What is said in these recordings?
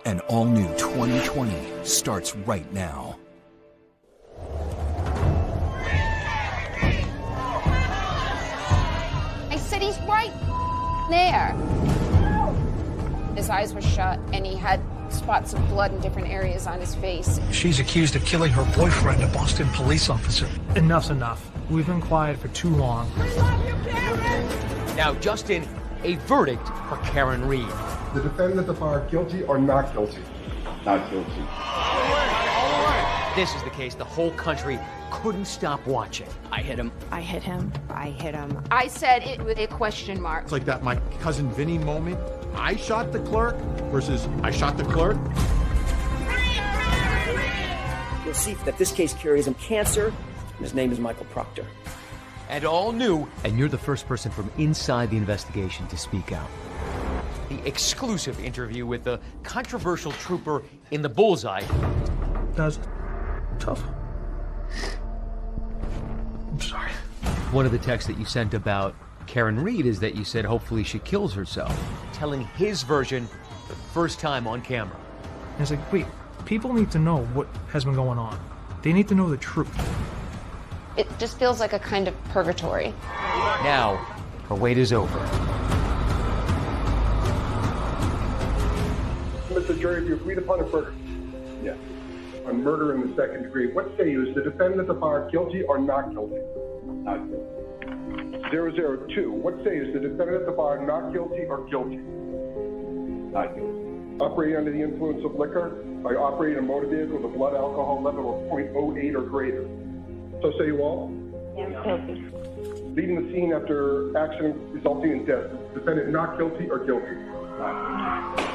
An all-new 2020 starts right now. I said he's right there. His eyes were shut and he had spots of blood in different areas on his face. She's accused of killing her boyfriend, a Boston police officer. Enough's enough. We've been quiet for too long. We love you, Karen! Now, Justin, a verdict for Karen Reed. The defendants are guilty or not guilty? Not guilty. This is the case the whole country couldn't stop watching. I hit him. I hit him. I hit him. I said it with a question mark. It's like that my cousin Vinny moment. I shot the clerk versus I shot the clerk. You'll see that this case carries him cancer, and his name is Michael Proctor. And all new, and you're the first person from inside the investigation to speak out. The exclusive interview with the controversial trooper in the bullseye. That's tough. I'm sorry. One of the texts that you sent about Karen Reed is that you said hopefully she kills herself, telling his version for the first time on camera. And it's like, wait, people need to know what has been going on. They need to know the truth. It just feels like a kind of purgatory. Now, her wait is over. Mr. Jury, if you agreed upon a verdict, yes, on murder in the second degree, what say you? Is the defendant of our guilty or not guilty? Not guilty. 002, what say you? Is the defendant of our not guilty or guilty? Not guilty. Operating under the influence of liquor by operating a motor vehicle with a blood alcohol level of 0.08 or greater. So say you all? Yeah, guilty. Leaving the scene after accident resulting in death, defendant not guilty or guilty? Not guilty.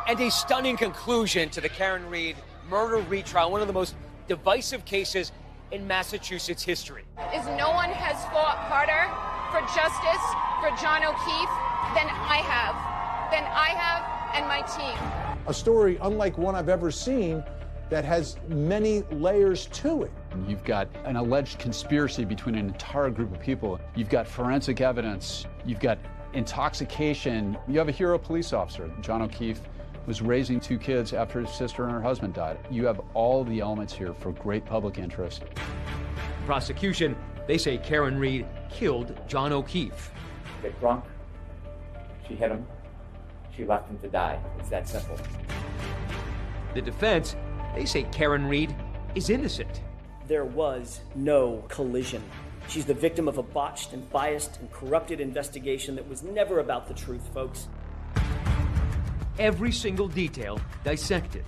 And a stunning conclusion to the Karen Reed murder retrial, one of the most divisive cases in Massachusetts history. Is no one has fought harder for justice for John O'Keefe than I have and my team. A story unlike one I've ever seen that has many layers to it. You've got an alleged conspiracy between an entire group of people. You've got forensic evidence. You've got intoxication. You have a hero police officer. John O'Keefe was raising two kids after his sister and her husband died. You have all the elements here for great public interest. Prosecution, they say Karen Reed killed John O'Keefe. Get drunk, she hit him, she left him to die. It's that simple. The defense, they say Karen Reed is innocent. There was no collision. She's the victim of a botched and biased and corrupted investigation that was never about the truth, folks. Every single detail dissected.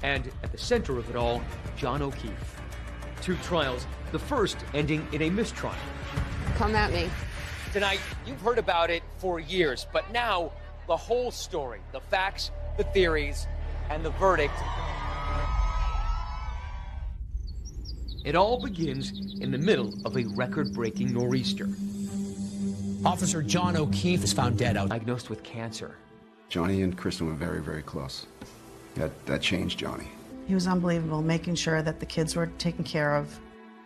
And at the center of it all, John O'Keefe. Two trials, the first ending in a mistrial. Come at me. Tonight, you've heard about it for years, but now the whole story, the facts, the theories, and the verdict. It all begins in the middle of a record-breaking nor'easter. Officer John O'Keefe is found dead out. Diagnosed with cancer. Johnny and Kristen were very, very close. That changed Johnny. He was unbelievable, making sure that the kids were taken care of.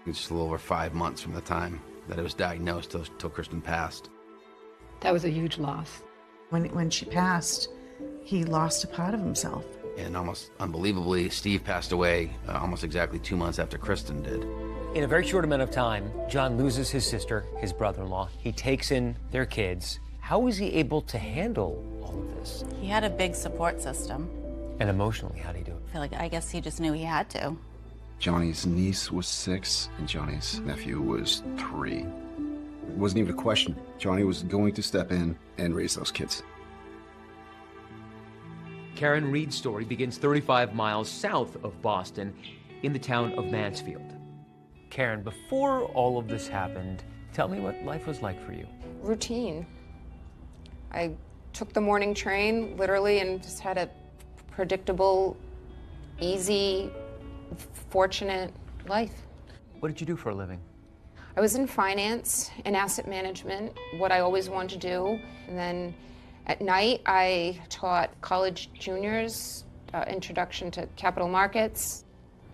It's just a little over 5 months from the time that it was diagnosed till Kristen passed. That was a huge loss. When she passed, he lost a part of himself. And almost unbelievably, Steve passed away almost exactly 2 months after Kristen did. In a very short amount of time, John loses his sister, his brother-in-law. He takes in their kids. How was he able to handle all of this? He had a big support system. And emotionally, how did he do it? I guess he just knew he had to. Johnny's niece was 6, and Johnny's nephew was 3. It wasn't even a question. Johnny was going to step in and raise those kids. Karen Reed's story begins 35 miles south of Boston in the town of Mansfield. Karen, before all of this happened, tell me what life was like for you. Routine. I took the morning train, literally, and just had a predictable, easy, fortunate life. What did you do for a living? I was in finance and asset management, what I always wanted to do. And then at night, I taught college juniors introduction to capital markets.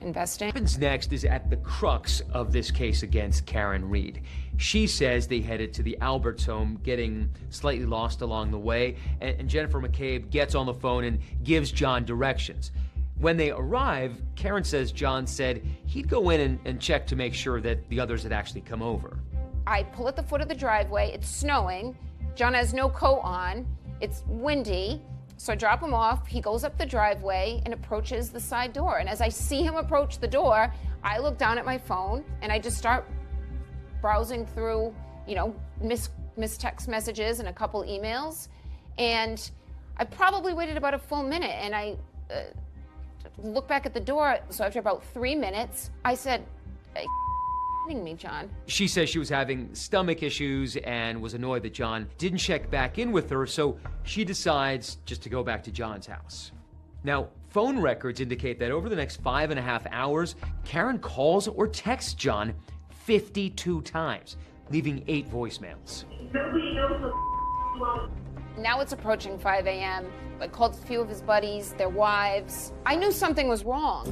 investing. What happens next is at the crux of this case against Karen Reed. She says they headed to the Alberts home, getting slightly lost along the way, and Jennifer McCabe gets on the phone and gives John directions. When they arrive, Karen says John said he'd go in and check to make sure that the others had actually come over. I pull at the foot of the driveway. It's snowing. John has no coat on. It's windy. So I drop him off. He goes up the driveway and approaches the side door. And as I see him approach the door, I look down at my phone and I just start browsing through, missed text messages and a couple emails. And I probably waited about a full minute, and I look back at the door. So after about 3 minutes, I said, "Are you kidding me, John?" She says she was having stomach issues and was annoyed that John didn't check back in with her, so she decides just to go back to John's house. Now, phone records indicate that over the next 5.5 hours, Karen calls or texts John 52 times, leaving 8 voicemails. Now it's approaching 5 a.m. I called a few of his buddies, their wives. I knew something was wrong.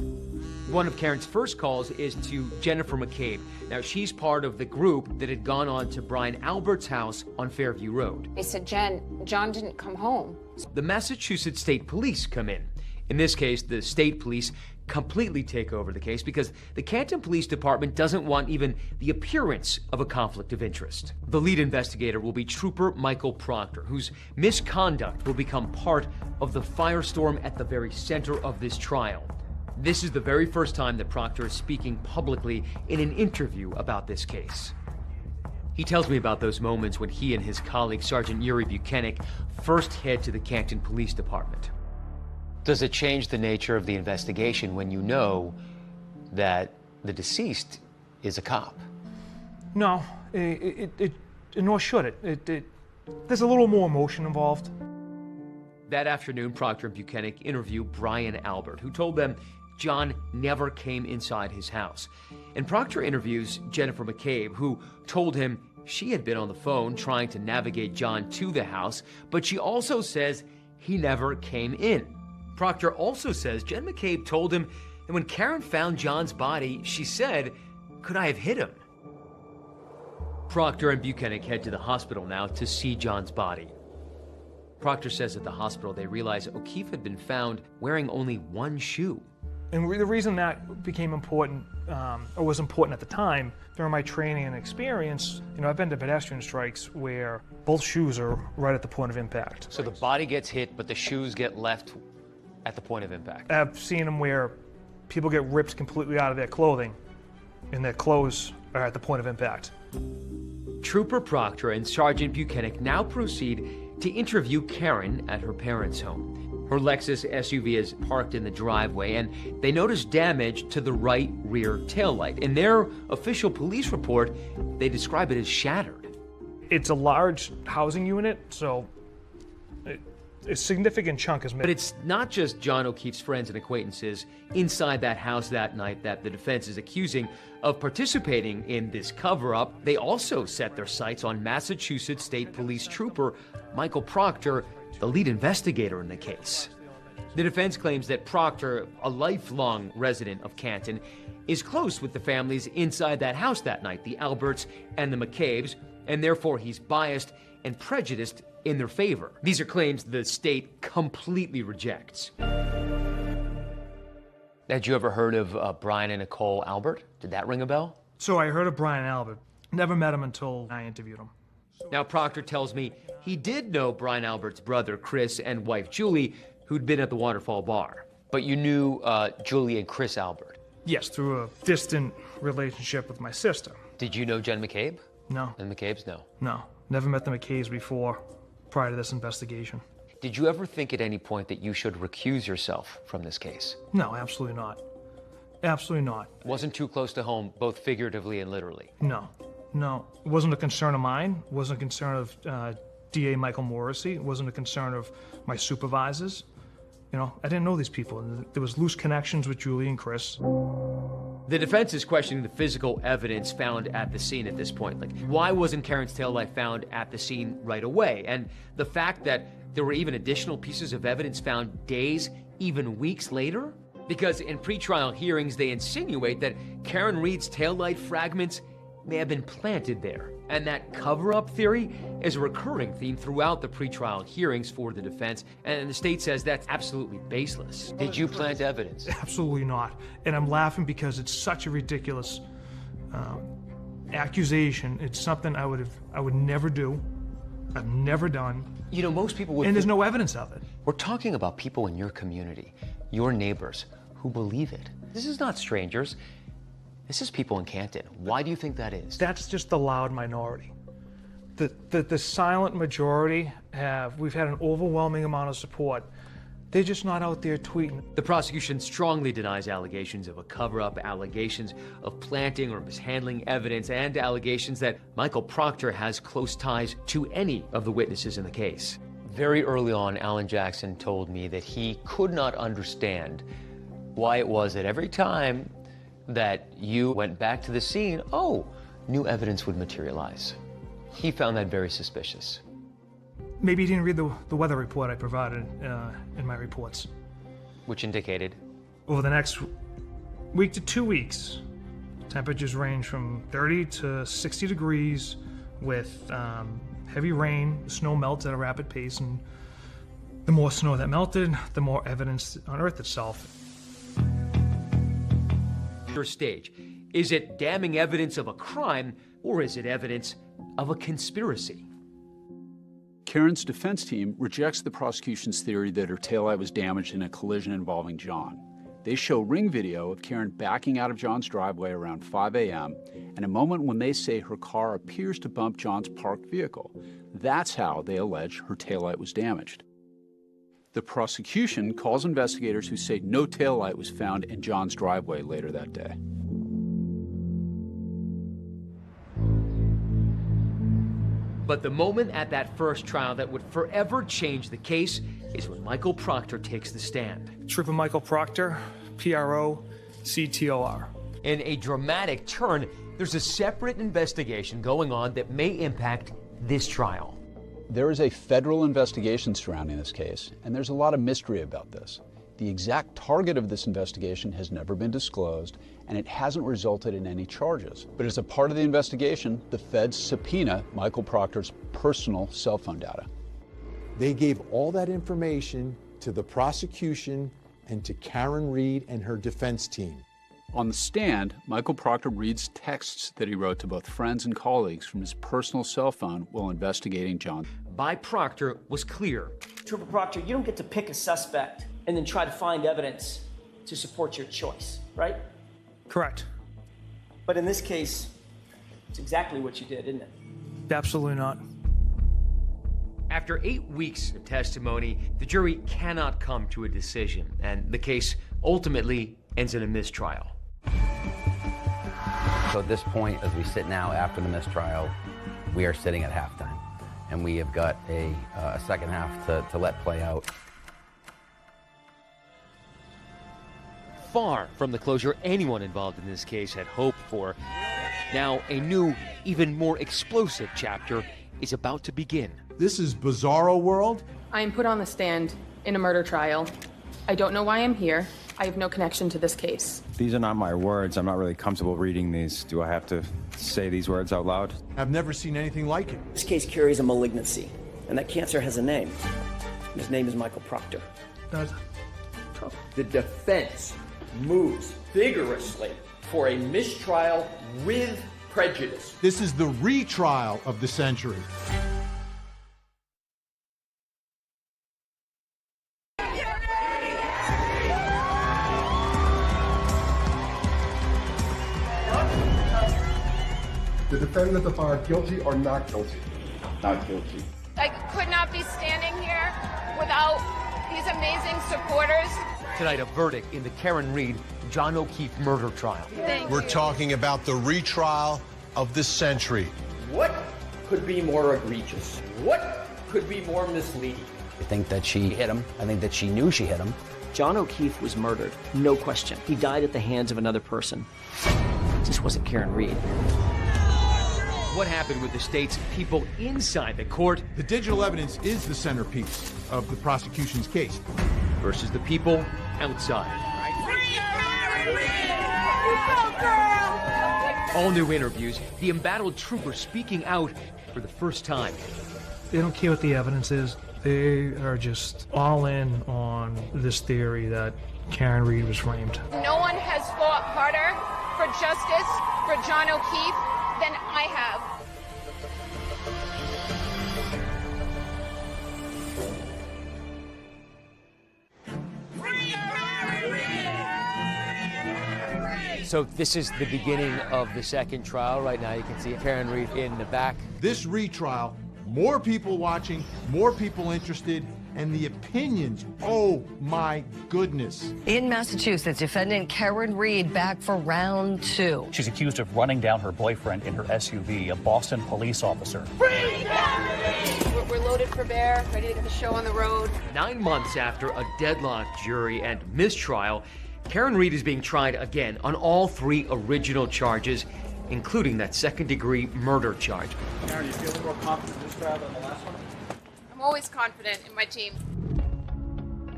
One of Karen's first calls is to Jennifer McCabe. Now, she's part of the group that had gone on to Brian Albert's house on Fairview Road. They said, "Jen, John didn't come home." The Massachusetts State Police come in. In this case, the state police completely take over the case because the Canton Police Department doesn't want even the appearance of a conflict of interest. The lead investigator will be Trooper Michael Proctor, whose misconduct will become part of the firestorm at the very center of this trial. This is the very first time that Proctor is speaking publicly in an interview about this case. He tells me about those moments when he and his colleague, Sergeant Yuri Buchanan, first head to the Canton Police Department. Does it change the nature of the investigation when you know that the deceased is a cop? No, nor should it. There's a little more emotion involved. That afternoon, Proctor and Buchanan interview Brian Albert, who told them John never came inside his house. And Proctor interviews Jennifer McCabe, who told him she had been on the phone trying to navigate John to the house, but she also says he never came in. Proctor also says Jen McCabe told him that when Karen found John's body, she said, "Could I have hit him?" Proctor and Buchanan head to the hospital now to see John's body. Proctor says at the hospital they realize O'Keefe had been found wearing only one shoe. And the reason that became important, or was important at the time, during my training and experience, I've been to pedestrian strikes where both shoes are right at the point of impact. So the body gets hit, but the shoes get left at the point of impact. I've seen them where people get ripped completely out of their clothing, and their clothes are at the point of impact. Trooper Proctor and Sergeant Buchanan now proceed to interview Karen at her parents' home. Her Lexus SUV is parked in the driveway, and they notice damage to the right rear taillight. In their official police report, they describe it as shattered. It's a large housing unit, so a significant chunk is missing. But it's not just John O'Keefe's friends and acquaintances inside that house that night that the defense is accusing of participating in this cover-up. They also set their sights on Massachusetts State Police Trooper Michael Proctor, the lead investigator in the case. The defense claims that Proctor, a lifelong resident of Canton, is close with the families inside that house that night, the Alberts and the McCabes, and therefore he's biased and prejudiced in their favor. These are claims the state completely rejects. Had you ever heard of Brian and Nicole Albert? Did that ring a bell? So I heard of Brian Albert. Never met him until I interviewed him. Now, Proctor tells me he did know Brian Albert's brother, Chris, and wife, Julie, who'd been at the Waterfall Bar. But you knew Julie and Chris Albert? Yes, through a distant relationship with my sister. Did you know Jen McCabe? No. And McCabe's no? No. Never met the McCabe's before, prior to this investigation. Did you ever think at any point that you should recuse yourself from this case? No, absolutely not. Absolutely not. Wasn't too close to home, both figuratively and literally? No. It wasn't a concern of mine. It wasn't a concern of DA Michael Morrissey. It wasn't a concern of my supervisors. I didn't know these people. There was loose connections with Julie and Chris. The defense is questioning the physical evidence found at the scene at this point. Like, why wasn't Karen's taillight found at the scene right away? And the fact that there were even additional pieces of evidence found days, even weeks later? Because in pretrial hearings, they insinuate that Karen Reed's taillight fragments may have been planted there. And that cover-up theory is a recurring theme throughout the pretrial hearings for the defense, and the state says that's absolutely baseless. Did you plant evidence? Absolutely not. And I'm laughing because it's such a ridiculous accusation. It's something I would never do. I've never done. You know, most people would. And there's no evidence of it. We're talking about people in your community, your neighbors, who believe it. This is not strangers. This is people in Canton. Why do you think that is? That's just the loud minority. The silent majority we've had an overwhelming amount of support. They're just not out there tweeting. The prosecution strongly denies allegations of a cover-up, allegations of planting or mishandling evidence, and allegations that Michael Proctor has close ties to any of the witnesses in the case. Very early on, Alan Jackson told me that he could not understand why it was that every time that you went back to the scene, new evidence would materialize. He found that very suspicious. Maybe you didn't read the weather report I provided in my reports. Which indicated? Over the next week to 2 weeks, temperatures range from 30 to 60 degrees with heavy rain. Snow melts at a rapid pace, and the more snow that melted, the more evidence unearthed itself. Stage. Is it damning evidence of a crime, or is it evidence of a conspiracy? Karen's defense team rejects the prosecution's theory that her taillight was damaged in a collision involving John. They show ring video of Karen backing out of John's driveway around 5 a.m. and a moment when they say her car appears to bump John's parked vehicle. That's how they allege her taillight was damaged. The prosecution calls investigators who say no taillight was found in John's driveway later that day. But the moment at that first trial that would forever change the case is when Michael Proctor takes the stand. Trooper Michael Proctor, P-R-O-C-T-O-R. In a dramatic turn, there's a separate investigation going on that may impact this trial. There is a federal investigation surrounding this case, and there's a lot of mystery about this. The exact target of this investigation has never been disclosed, and it hasn't resulted in any charges. But as a part of the investigation, the feds subpoena Michael Proctor's personal cell phone data. They gave all that information to the prosecution and to Karen Reed and her defense team. On the stand, Michael Proctor reads texts that he wrote to both friends and colleagues from his personal cell phone while investigating John. By Proctor was clear. Trooper Proctor, you don't get to pick a suspect and then try to find evidence to support your choice, right? Correct. But in this case, it's exactly what you did, isn't it? Absolutely not. After 8 weeks of testimony, the jury cannot come to a decision, and the case ultimately ends in a mistrial. So at this point, as we sit now after the mistrial, we are sitting at halftime, and we have got a second half to let play out. Far from the closure anyone involved in this case had hoped for. Now, a new, even more explosive chapter is about to begin. This is Bizarro World. I am put on the stand in a murder trial. I don't know why I'm here. I have no connection to this case. These are not my words. I'm not really comfortable reading these. Do I have to say these words out loud? I've never seen anything like it. This case carries a malignancy, and that cancer has a name. His name is Michael Proctor. The defense moves vigorously for a mistrial with prejudice. This is the retrial of the century. The defendants are found guilty or not guilty? Not guilty. I could not be standing here without these amazing supporters. Tonight, a verdict in the Karen Reed, John O'Keefe murder trial. We're talking about the retrial of the century. What could be more egregious? What could be more misleading? I think that she hit him. I think that she knew she hit him. John O'Keefe was murdered, no question. He died at the hands of another person. This wasn't Karen Reed. What happened with the state's people inside the court? The digital evidence is the centerpiece of the prosecution's case. Versus the people outside. All new interviews, the embattled trooper speaking out for the first time. They don't care what the evidence is. They are just all in on this theory that Karen Reed was framed. No one has fought harder for justice for John O'Keefe than I have. So this is the beginning of the second trial. Right now you can see Karen Reed in the back. This retrial, more people watching, more people interested, and the opinions, oh my goodness. In Massachusetts, defendant Karen Reed back for round 2. She's accused of running down her boyfriend in her SUV, a Boston police officer. We're loaded for bear, ready to get the show on the road. 9 months after a deadlocked jury and mistrial, Karen Reed is being tried again on all 3 original charges, including that second-degree murder charge. Karen, you feeling more confident in this trial than the last one? I'm always confident in my team.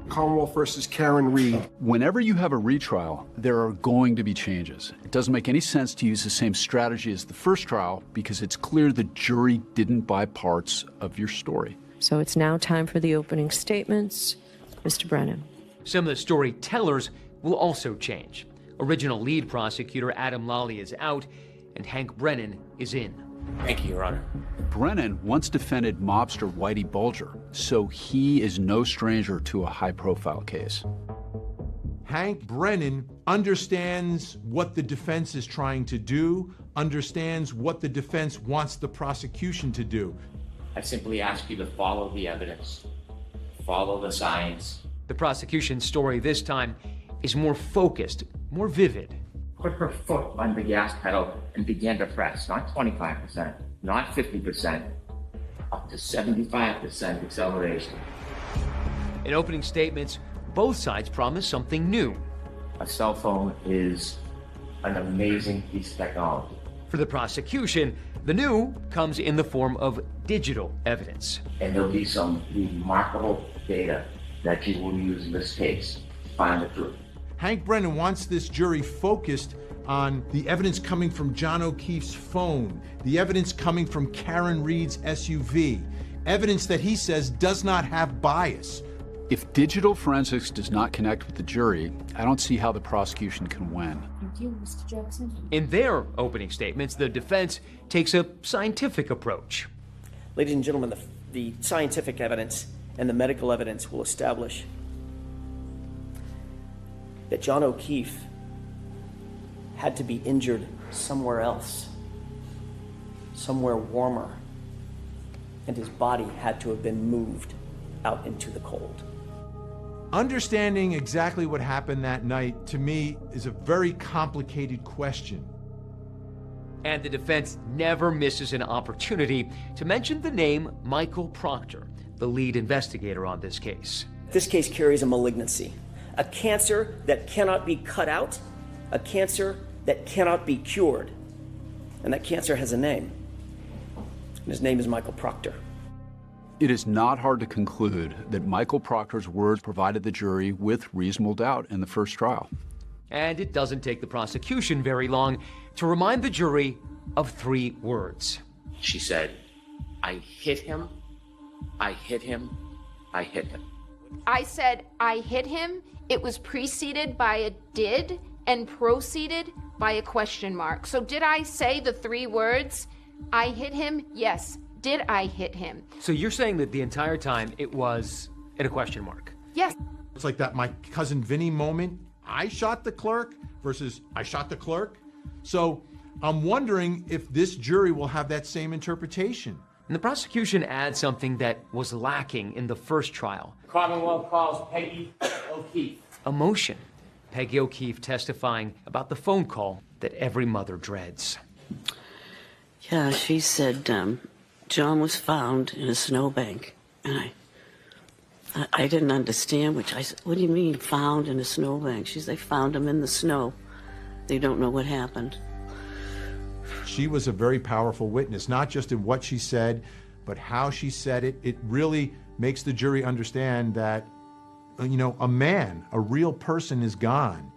Commonwealth versus Karen Reed. Whenever you have a retrial, there are going to be changes. It doesn't make any sense to use the same strategy as the first trial because it's clear the jury didn't buy parts of your story. So it's now time for the opening statements. Mr. Brennan. Some of the storytellers will also change. Original lead prosecutor Adam Lally is out, and Hank Brennan is in. Thank you, Your Honor. Brennan once defended mobster Whitey Bulger, so he is no stranger to a high-profile case. Hank Brennan understands what the defense is trying to do, understands what the defense wants the prosecution to do. I simply ask you to follow the evidence, follow the science. The prosecution's story this time is more focused, more vivid. Put her foot on the gas pedal and began to press, not 25%, not 50%, up to 75% acceleration. In opening statements, both sides promise something new. A cell phone is an amazing piece of technology. For the prosecution, the new comes in the form of digital evidence. And there'll be some remarkable data that you will use in this case to find the truth. Hank Brennan wants this jury focused on the evidence coming from John O'Keefe's phone, the evidence coming from Karen Reed's SUV, evidence that he says does not have bias. If digital forensics does not connect with the jury, I don't see how the prosecution can win. Thank you, Mr. Jackson. In their opening statements, the defense takes a scientific approach. Ladies and gentlemen, the scientific evidence and the medical evidence will establish that John O'Keefe had to be injured somewhere else, somewhere warmer, and his body had to have been moved out into the cold. Understanding exactly what happened that night, to me, is a very complicated question. And the defense never misses an opportunity to mention the name Michael Proctor, the lead investigator on this case. This case carries a malignancy, a cancer that cannot be cut out, a cancer that cannot be cured. And that cancer has a name. And his name is Michael Proctor. It is not hard to conclude that Michael Proctor's words provided the jury with reasonable doubt in the first trial. And it doesn't take the prosecution very long to remind the jury of 3 words. She said, I hit him, I hit him, I hit him. I said, I hit him. It was preceded by a did and proceeded by a question mark. So did I say the 3 words, I hit him? Yes. Did I hit him? So you're saying that the entire time it was at a question mark? Yes. It's like that my cousin Vinny moment. I shot the clerk versus I shot the clerk. So I'm wondering if this jury will have that same interpretation. And the prosecution adds something that was lacking in the first trial. Commonwealth calls Peggy O'Keefe. Emotion. Peggy O'Keefe testifying about the phone call that every mother dreads. Yeah, she said John was found in a snowbank. And I didn't understand, which I said, what do you mean found in a snowbank? She's, they found him in the snow. They don't know what happened. She was a very powerful witness, not just in what she said, but how she said it. It really makes the jury understand that, a man, a real person is gone.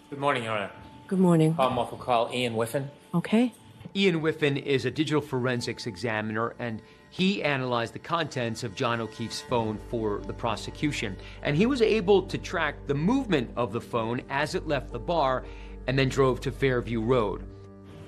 Good morning, Your Honor. Good morning. I'm off a call, Ian Whiffen. Okay. Ian Whiffen is a digital forensics examiner, and he analyzed the contents of John O'Keefe's phone for the prosecution. And he was able to track the movement of the phone as it left the bar and then drove to Fairview Road.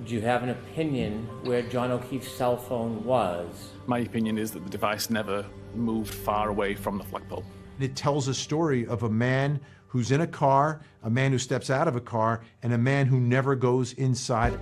Do you have an opinion where John O'Keefe's cell phone was? My opinion is that the device never moved far away from the flagpole. It tells a story of a man who's in a car, a man who steps out of a car, and a man who never goes inside.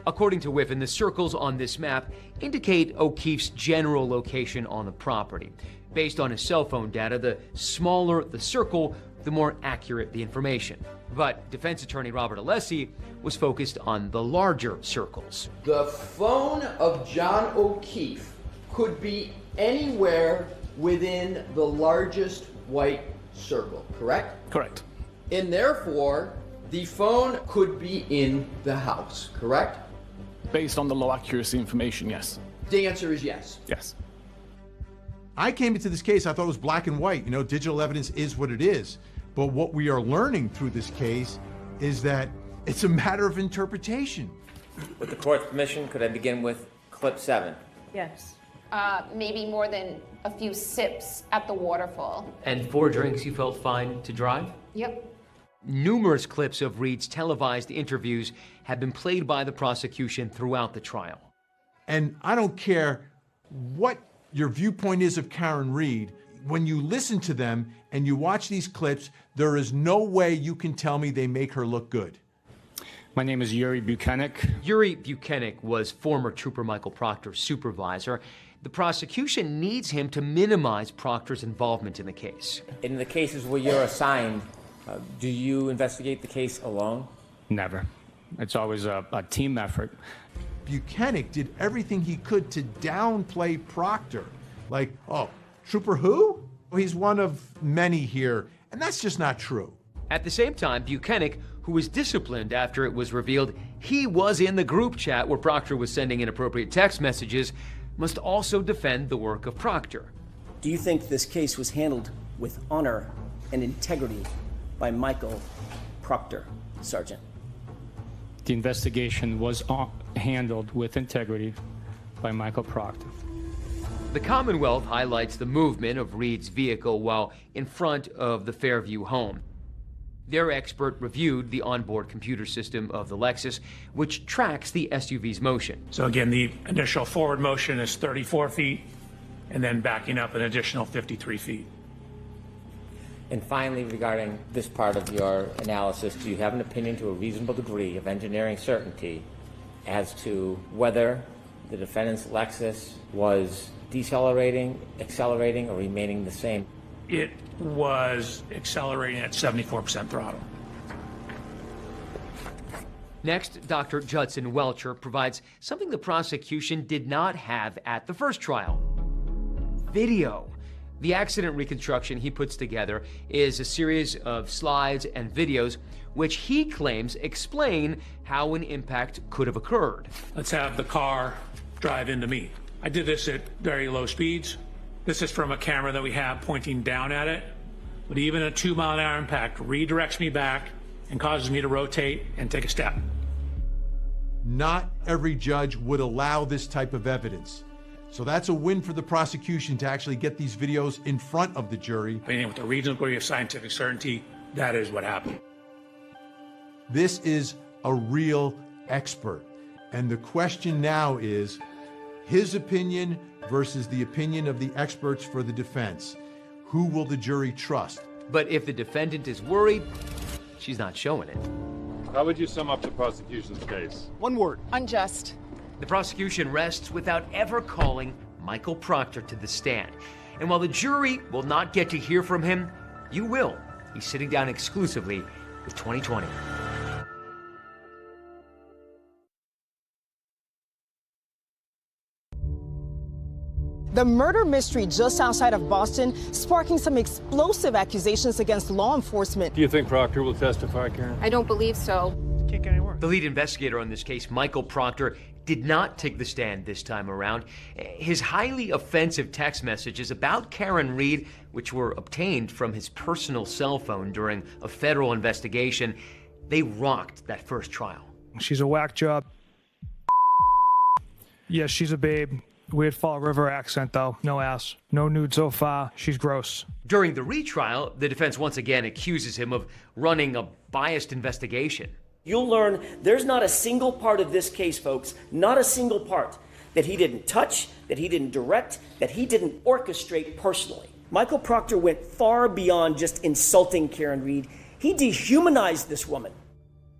According to Whiffen, the circles on this map indicate O'Keefe's general location on the property. Based on his cell phone data, the smaller the circle, the more accurate the information. But defense attorney Robert Alessi was focused on the larger circles. The phone of John O'Keefe could be anywhere within the largest white circle, correct? Correct. And therefore, the phone could be in the house, correct? Based on the low accuracy information, yes. The answer is yes. Yes. I came into this case, I thought it was black and white. You know, digital evidence is what it is. But what we are learning through this case is that it's a matter of interpretation. With the court's permission, could I begin with clip 7? Yes. Maybe more than a few sips at the waterfall. And 4 drinks you felt fine to drive? Yep. Numerous clips of Reed's televised interviews have been played by the prosecution throughout the trial. And I don't care what your viewpoint is of Karen Reed, when you listen to them and you watch these clips, there is no way you can tell me they make her look good. My name is Yuri Buchanan. Yuri Buchanan was former Trooper Michael Proctor's supervisor. The prosecution needs him to minimize Proctor's involvement in the case. In the cases where you're assigned, do you investigate the case alone? Never. It's always a team effort. Buchanan did everything he could to downplay Proctor. Like, oh, Trooper who? He's one of many here, and that's just not true. At the same time, Buchanan, who was disciplined after it was revealed he was in the group chat where Proctor was sending inappropriate text messages, must also defend the work of Proctor. Do you think this case was handled with honor and integrity by Michael Proctor, Sergeant? The investigation was handled with integrity by Michael Proctor. The Commonwealth highlights the movement of Reed's vehicle while in front of the Fairview home. Their expert reviewed the onboard computer system of the Lexus, which tracks the SUV's motion. So again, the initial forward motion is 34 feet, and then backing up an additional 53 feet. And finally, regarding this part of your analysis, do you have an opinion to a reasonable degree of engineering certainty as to whether the defendant's Lexus was decelerating, accelerating, or remaining the same? It was accelerating at 74% throttle. Next, Dr. Judson Welcher provides something the prosecution did not have at the first trial: video. The accident reconstruction he puts together is a series of slides and videos which he claims explain how an impact could have occurred. Let's have the car drive into me. I did this at very low speeds. This is from a camera that we have pointing down at it. But even a 2-mile-an-hour impact redirects me back and causes me to rotate and take a step. Not every judge would allow this type of evidence. So that's a win for the prosecution to actually get these videos in front of the jury. And with a reasonable degree of scientific certainty, that is what happened. This is a real expert. And the question now is his opinion versus the opinion of the experts for the defense. Who will the jury trust? But if the defendant is worried, she's not showing it. How would you sum up the prosecution's case? One word. Unjust. The prosecution rests without ever calling Michael Proctor to the stand. And while the jury will not get to hear from him, you will. He's sitting down exclusively with 2020. The murder mystery just outside of Boston sparking some explosive accusations against law enforcement. Do you think Proctor will testify, Karen? I don't believe so. Can't get any worse. The lead investigator on this case, Michael Proctor, did not take the stand this time around. His highly offensive text messages about Karen Reed, which were obtained from his personal cell phone during a federal investigation, they rocked that first trial. She's a whack job. Yes, she's a babe. Weird Fall River accent, though. No ass. No nude so far. She's gross. During the retrial, the defense once again accuses him of running a biased investigation. You'll learn there's not a single part of this case, folks, not a single part, that he didn't touch, that he didn't direct, that he didn't orchestrate personally. Michael Proctor went far beyond just insulting Karen Reed. He dehumanized this woman.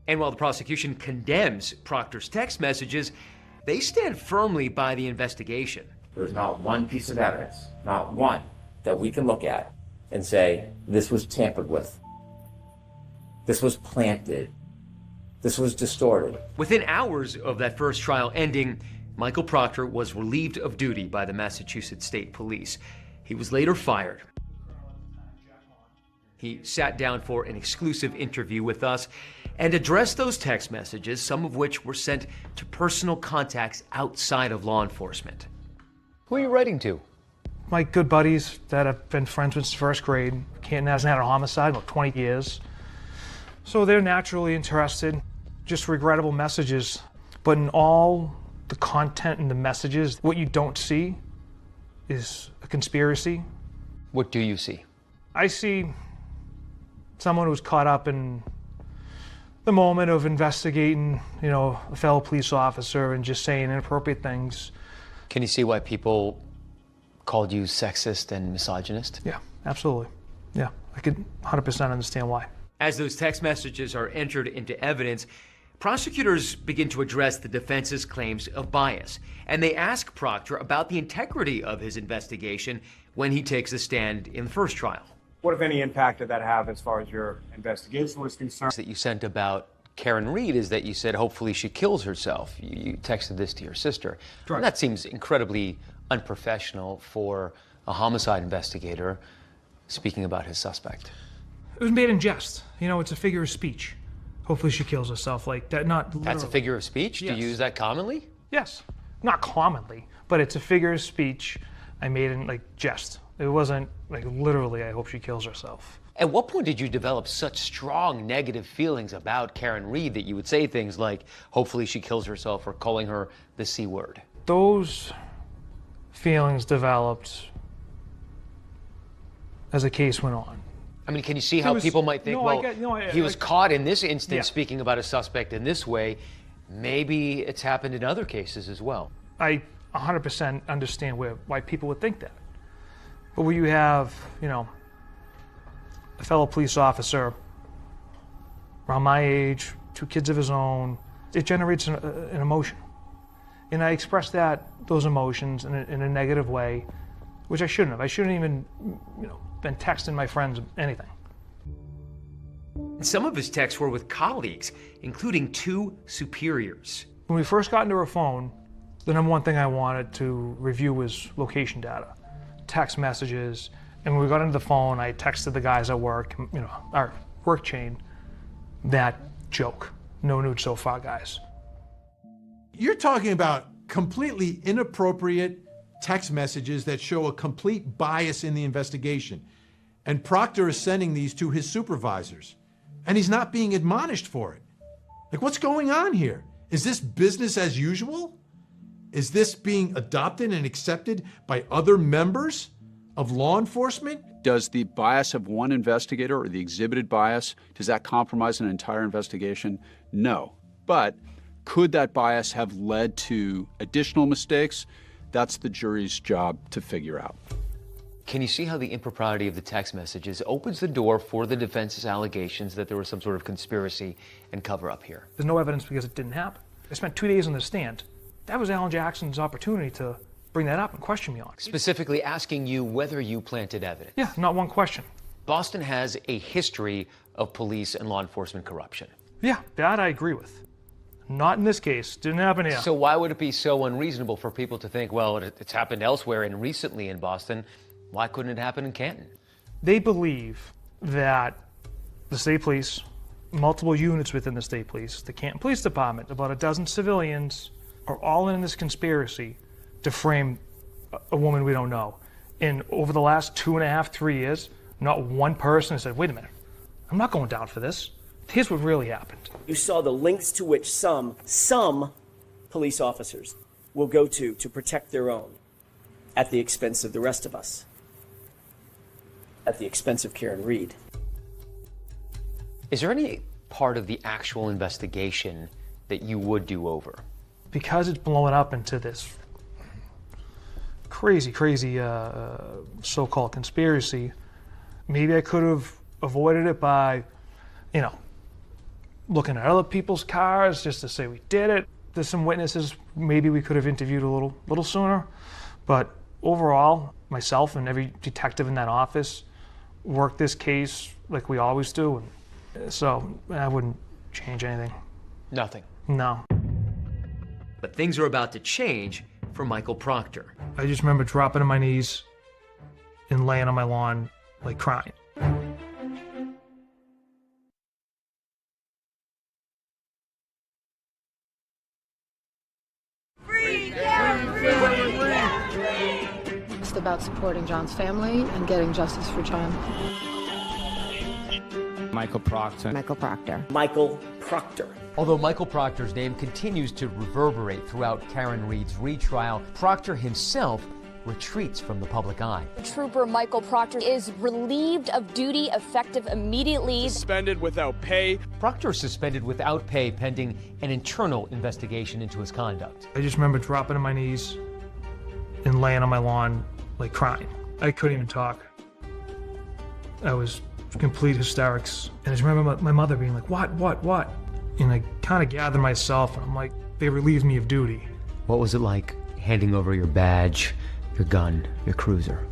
And while the prosecution condemns Proctor's text messages, they stand firmly by the investigation. There's not one piece of evidence, not one, that we can look at and say, this was tampered with. This was planted. This was distorted. Within hours of that first trial ending, Michael Proctor was relieved of duty by the Massachusetts State Police. He was later fired. He sat down for an exclusive interview with us and addressed those text messages, some of which were sent to personal contacts outside of law enforcement. Who are you writing to? My good buddies that I've been friends with since first grade. Canton hasn't had a homicide in about 20 years. So they're naturally interested. Just regrettable messages. But in all the content and the messages, what you don't see is a conspiracy. What do you see? I see someone who's caught up in the moment of investigating, a fellow police officer and just saying inappropriate things. Can you see why people called you sexist and misogynist? Yeah, absolutely. Yeah, I could 100% understand why. As those text messages are entered into evidence, prosecutors begin to address the defense's claims of bias, and they ask Proctor about the integrity of his investigation when he takes a stand in the first trial. What, if any, impact did that have as far as your investigation was concerned? That you sent about Karen Reed is that you said hopefully she kills herself. You texted this to your sister. And that seems incredibly unprofessional for a homicide investigator speaking about his suspect. It was made in jest. It's a figure of speech. Hopefully she kills herself like that, not literally. That's a figure of speech? Yes. Do you use that commonly? Yes. Not commonly, but it's a figure of speech I made in jest. It wasn't literally, I hope she kills herself. At what point did you develop such strong negative feelings about Karen Reed that you would say things like, hopefully she kills herself, or calling her the C word? Those feelings developed as the case went on. I mean, can you see how people might think, he was caught in this instance speaking about a suspect in this way. Maybe it's happened in other cases as well. I 100% understand why people would think that. But when you have, a fellow police officer around my age, 2 kids of his own, it generates an emotion. And I expressed those emotions in a negative way, which I shouldn't have. I shouldn't even, been texting my friends anything. Some of his texts were with colleagues, including 2 superiors. When we first got into her phone, the number one thing I wanted to review was location data, text messages. And when we got into the phone, I texted the guys at work, our work chain, that joke. No nude so far, guys. You're talking about completely inappropriate text messages that show a complete bias in the investigation. And Proctor is sending these to his supervisors. And he's not being admonished for it. What's going on here? Is this business as usual? Is this being adopted and accepted by other members of law enforcement? Does the bias of one investigator or the exhibited bias, does that compromise an entire investigation? No. But could that bias have led to additional mistakes? That's the jury's job to figure out. Can you see how the impropriety of the text messages opens the door for the defense's allegations that there was some sort of conspiracy and cover-up here? There's no evidence because it didn't happen. I spent 2 days on the stand. That was Alan Jackson's opportunity to bring that up and question me on it. Specifically asking you whether you planted evidence. Yeah, not one question. Boston has a history of police and law enforcement corruption. Yeah, that I agree with. Not in this case. Didn't happen here. So why would it be so unreasonable for people to think, well, it's happened elsewhere and recently in Boston? Why couldn't it happen in Canton? They believe that the state police, multiple units within the state police, the Canton Police Department, about a dozen civilians, are all in this conspiracy to frame a woman we don't know. And over the last 2.5, 3 years, not one person has said, wait a minute, I'm not going down for this. Here's what really happened. You saw the lengths to which some police officers will go to protect their own at the expense of the rest of us, at the expense of Karen Reed. Is there any part of the actual investigation that you would do over? Because it's blowing up into this crazy so-called conspiracy, maybe I could have avoided it by, looking at other people's cars just to say we did it. There's some witnesses maybe we could have interviewed a little sooner, but overall, myself and every detective in that office worked this case like we always do, and so I wouldn't change anything. Nothing. No. But things are about to change for Michael Proctor. I just remember dropping on my knees and laying on my lawn, like crying. It's about supporting John's family and getting justice for John. Michael Proctor. Michael Proctor. Michael Proctor. Although Michael Proctor's name continues to reverberate throughout Karen Reed's retrial, Proctor himself retreats from the public eye. Trooper Michael Proctor is relieved of duty effective immediately. Suspended without pay. Proctor is suspended without pay pending an internal investigation into his conduct. I just remember dropping on my knees and laying on my lawn, like crying. I couldn't even talk. I was complete hysterics. And I just remember my mother being like, what? And I kind of gathered myself, and I'm like, they relieved me of duty. What was it like handing over your badge, your gun, your cruiser?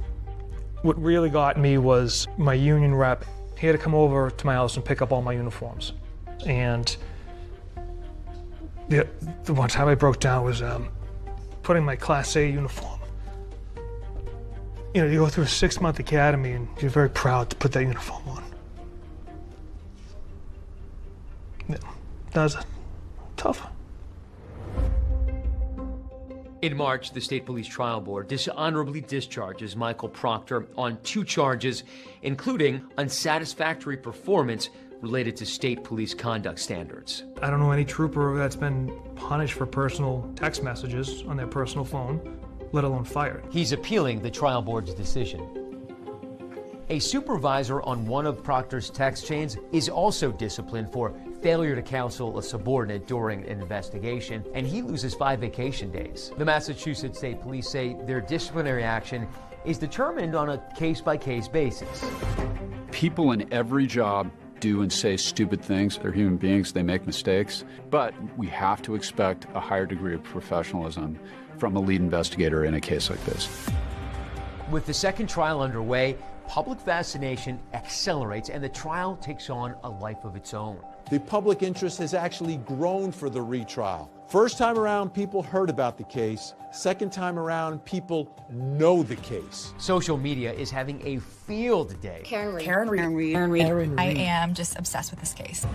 What really got me was my union rep. He had to come over to my house and pick up all my uniforms. And the one time I broke down was putting my Class A uniform. You go through a 6-month academy and you're very proud to put that uniform on. Yeah, that was tough. In March, the State Police Trial Board dishonorably discharges Michael Proctor on 2 charges, including unsatisfactory performance related to state police conduct standards. I don't know any trooper that's been punished for personal text messages on their personal phone, let alone fired. He's appealing the trial board's decision. A supervisor on one of Proctor's text chains is also disciplined for failure to counsel a subordinate during an investigation, and he loses 5 vacation days. The Massachusetts State Police say their disciplinary action is determined on a case-by-case basis. People in every job do and say stupid things. They're human beings, they make mistakes, but we have to expect a higher degree of professionalism from a lead investigator in a case like this. With the second trial underway, public fascination accelerates and the trial takes on a life of its own. The public interest has actually grown for the retrial. First time around, people heard about the case. Second time around, people know the case. Social media is having a field day. Karen Reed. I am just obsessed with this case.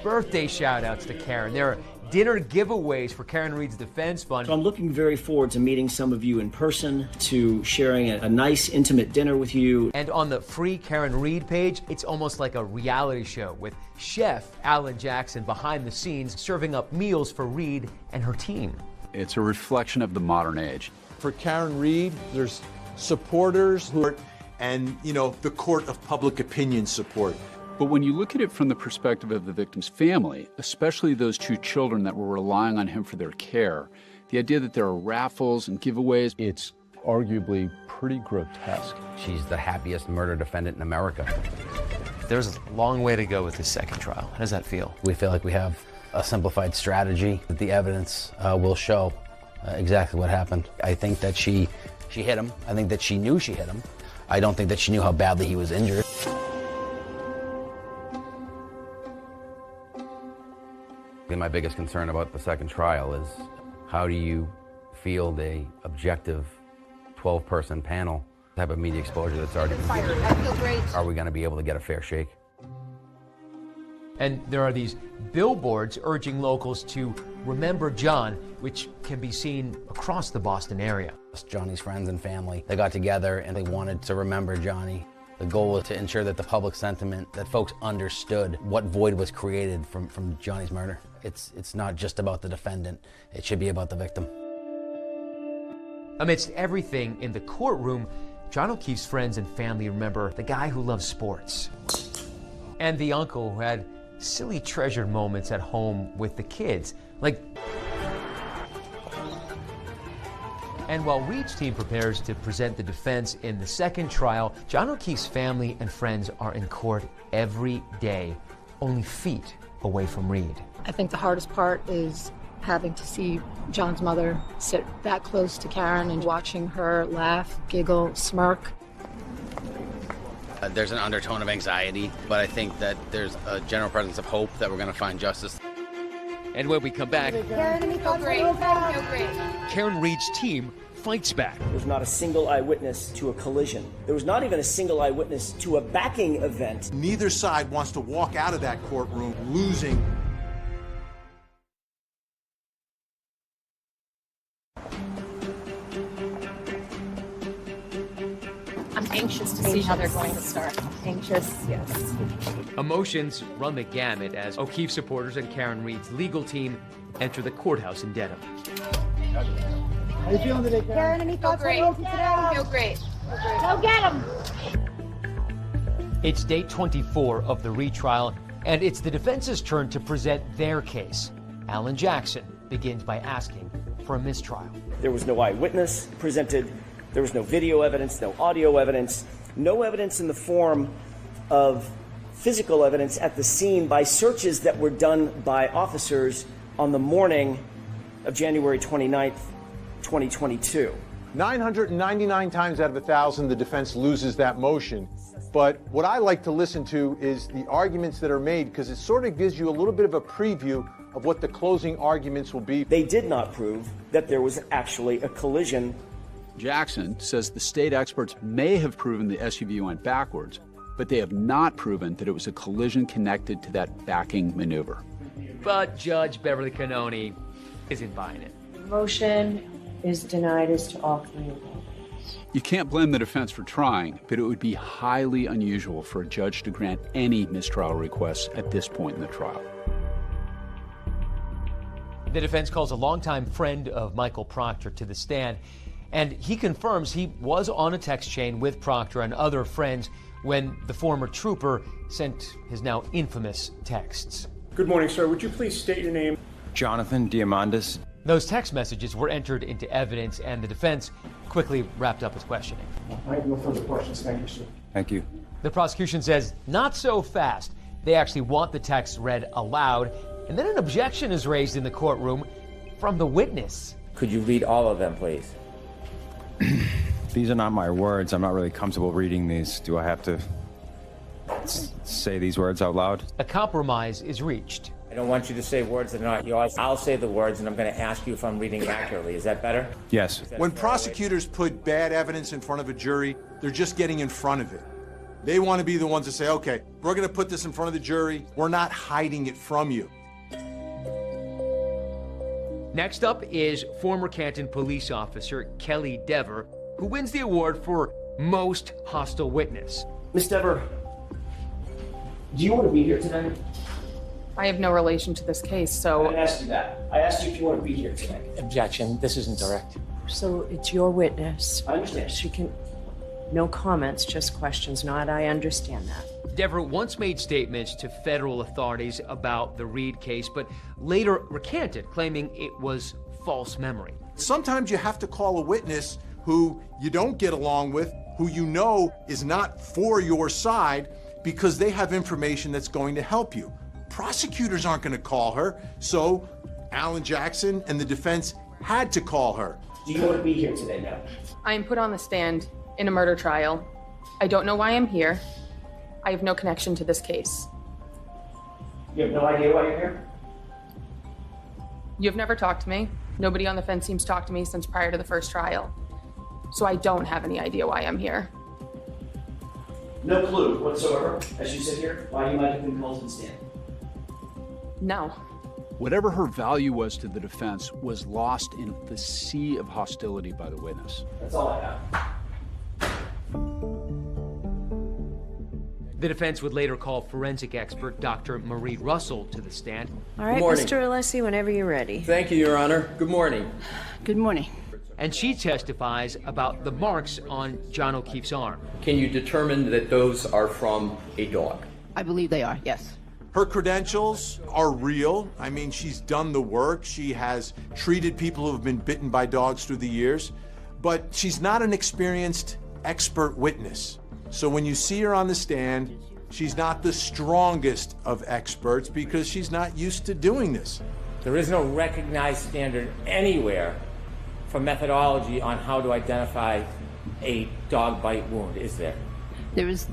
Birthday shout-outs to Karen. There are dinner giveaways for Karen Reed's Defense Fund. So I'm looking very forward to meeting some of you in person, to sharing a nice, intimate dinner with you. And on the free Karen Reed page, it's almost like a reality show with Chef Alan Jackson behind the scenes serving up meals for Reed and her team. It's a reflection of the modern age. For Karen Reed, there's supporters and, the court of public opinion support. But when you look at it from the perspective of the victim's family, especially those 2 children that were relying on him for their care, the idea that there are raffles and giveaways, it's arguably pretty grotesque. She's the happiest murder defendant in America. There's a long way to go with this second trial. How does that feel? We feel like we have a simplified strategy, that the evidence will show exactly what happened. I think that she hit him. I think that she knew she hit him. I don't think that she knew how badly he was injured. My biggest concern about the second trial is how do you field a objective 12-person panel type of media exposure that's already been given? I feel great. Are we going to be able to get a fair shake? And there are these billboards urging locals to Remember John, which can be seen across the Boston area. Johnny's friends and family, they got together and they wanted to remember Johnny. The goal was to ensure that the public sentiment, that folks understood what void was created from Johnny's murder. It's not just about the defendant, it should be about the victim. Amidst everything in the courtroom, John O'Keefe's friends and family remember the guy who loves sports and the uncle who had silly treasured moments at home with the kids. And while Reed's team prepares to present the defense in the second trial, John O'Keefe's family and friends are in court every day, only feet away from Reed. I think the hardest part is having to see John's mother sit that close to Karen and watching her laugh, giggle, smirk. There's an undertone of anxiety, but I think that there's a general presence of hope that we're going to find justice. And when we come back, Karen Reed's team fights back. There's not a single eyewitness to a collision. There was not even a single eyewitness to a backing event. Neither side wants to walk out of that courtroom losing. I'm anxious to see how they're going to start. Anxious, yes. Emotions run the gamut as O'Keefe supporters and Karen Reed's legal team enter the courthouse in Dedham. How you feeling today, Karen? Any thoughts on today? Feel great. Go get him! It's day 24 of the retrial, and it's the defense's turn to present their case. Alan Jackson begins by asking for a mistrial. There was no eyewitness presented. There was no video evidence, no audio evidence, no evidence in the form of physical evidence at the scene by searches that were done by officers on the morning of January 29th, 2022. 999 times out of 1,000, the defense loses that motion. But what I like to listen to is the arguments that are made, because it sort of gives you a little bit of a preview of what the closing arguments will be. They did not prove that there was actually a collision. Jackson says the state experts may have proven the SUV went backwards, but they have not proven that it was a collision connected to that backing maneuver. But Judge Beverly Cannoni isn't buying it. The motion is denied as to all three of them. You can't blame the defense for trying, but it would be highly unusual for a judge to grant any mistrial requests at this point in the trial. The defense calls a longtime friend of Michael Proctor to the stand, and he confirms he was on a text chain with Proctor and other friends when the former trooper sent his now infamous texts. Good morning, sir. Would you please state your name? Jonathan Diamandis. Those text messages were entered into evidence, and the defense quickly wrapped up its questioning. I have no further questions. Thank you, sir. Thank you. The prosecution says not so fast. They actually want the text read aloud, and then an objection is raised in the courtroom from the witness. Could you read all of them, please? These are not my words. I'm not really comfortable reading these. Do I have to say these words out loud? A compromise is reached. I don't want you to say words that are not yours. I'll say the words, and I'm going to ask you if I'm reading accurately. Is that better? Yes. When prosecutors put bad evidence in front of a jury, they're just getting in front of it. They want to be the ones to say, okay, we're going to put this in front of the jury. We're not hiding it from you. Next up is former Canton police officer Kelly Dever, who wins the award for Most Hostile Witness. Ms. Dever, do you want to be here today? I have no relation to this case, so... I didn't ask you that. I asked you if you want to be here today. Objection. This isn't direct. So it's your witness. I understand. She can... No comments, just questions. Not, I understand that. Dever once made statements to federal authorities about the Reed case, but later recanted, claiming it was false memory. Sometimes you have to call a witness who you don't get along with, who you know is not for your side, because they have information that's going to help you. Prosecutors aren't going to call her, so Alan Jackson and the defense had to call her. Do you want to be here today now? I am put on the stand in a murder trial. I don't know why I'm here. I have no connection to this case. You have no idea why you're here? You've never talked to me. Nobody on the fence seems to talk to me since prior to the first trial. So I don't have any idea why I'm here. No clue whatsoever, as you sit here, why you might have been called to the stand. No. Whatever her value was to the defense was lost in the sea of hostility by the witness. That's all I have. The defense would later call forensic expert Dr. Marie Russell to the stand. All right, Mr. Alessi, whenever you're ready. Thank you, Your Honor. Good morning. Good morning. And she testifies about the marks on John O'Keefe's arm. Can you determine that those are from a dog? I believe they are, yes. Her credentials are real. I mean, she's done the work. She has treated people who have been bitten by dogs through the years, but she's not an experienced expert witness. So when you see her on the stand, she's not the strongest of experts because she's not used to doing this. There is no recognized standard anywhere for methodology on how to identify a dog bite wound, is there? There is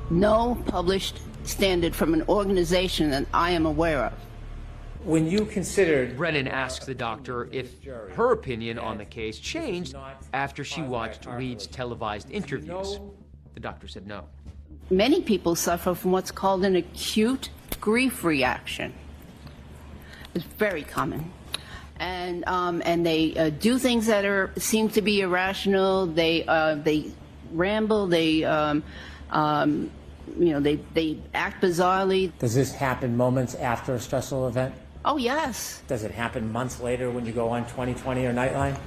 no published standard from an organization that I am aware of. When you considered... Brennan asks the doctor if her opinion on the case changed after she watched Reed's televised interviews. The doctor said no. Many people suffer from what's called an acute grief reaction. It's very common. And they do things that seem to be irrational. They ramble. They act bizarrely. Does this happen moments after a stressful event? Oh, yes. Does it happen months later when you go on 20/20 or Nightline?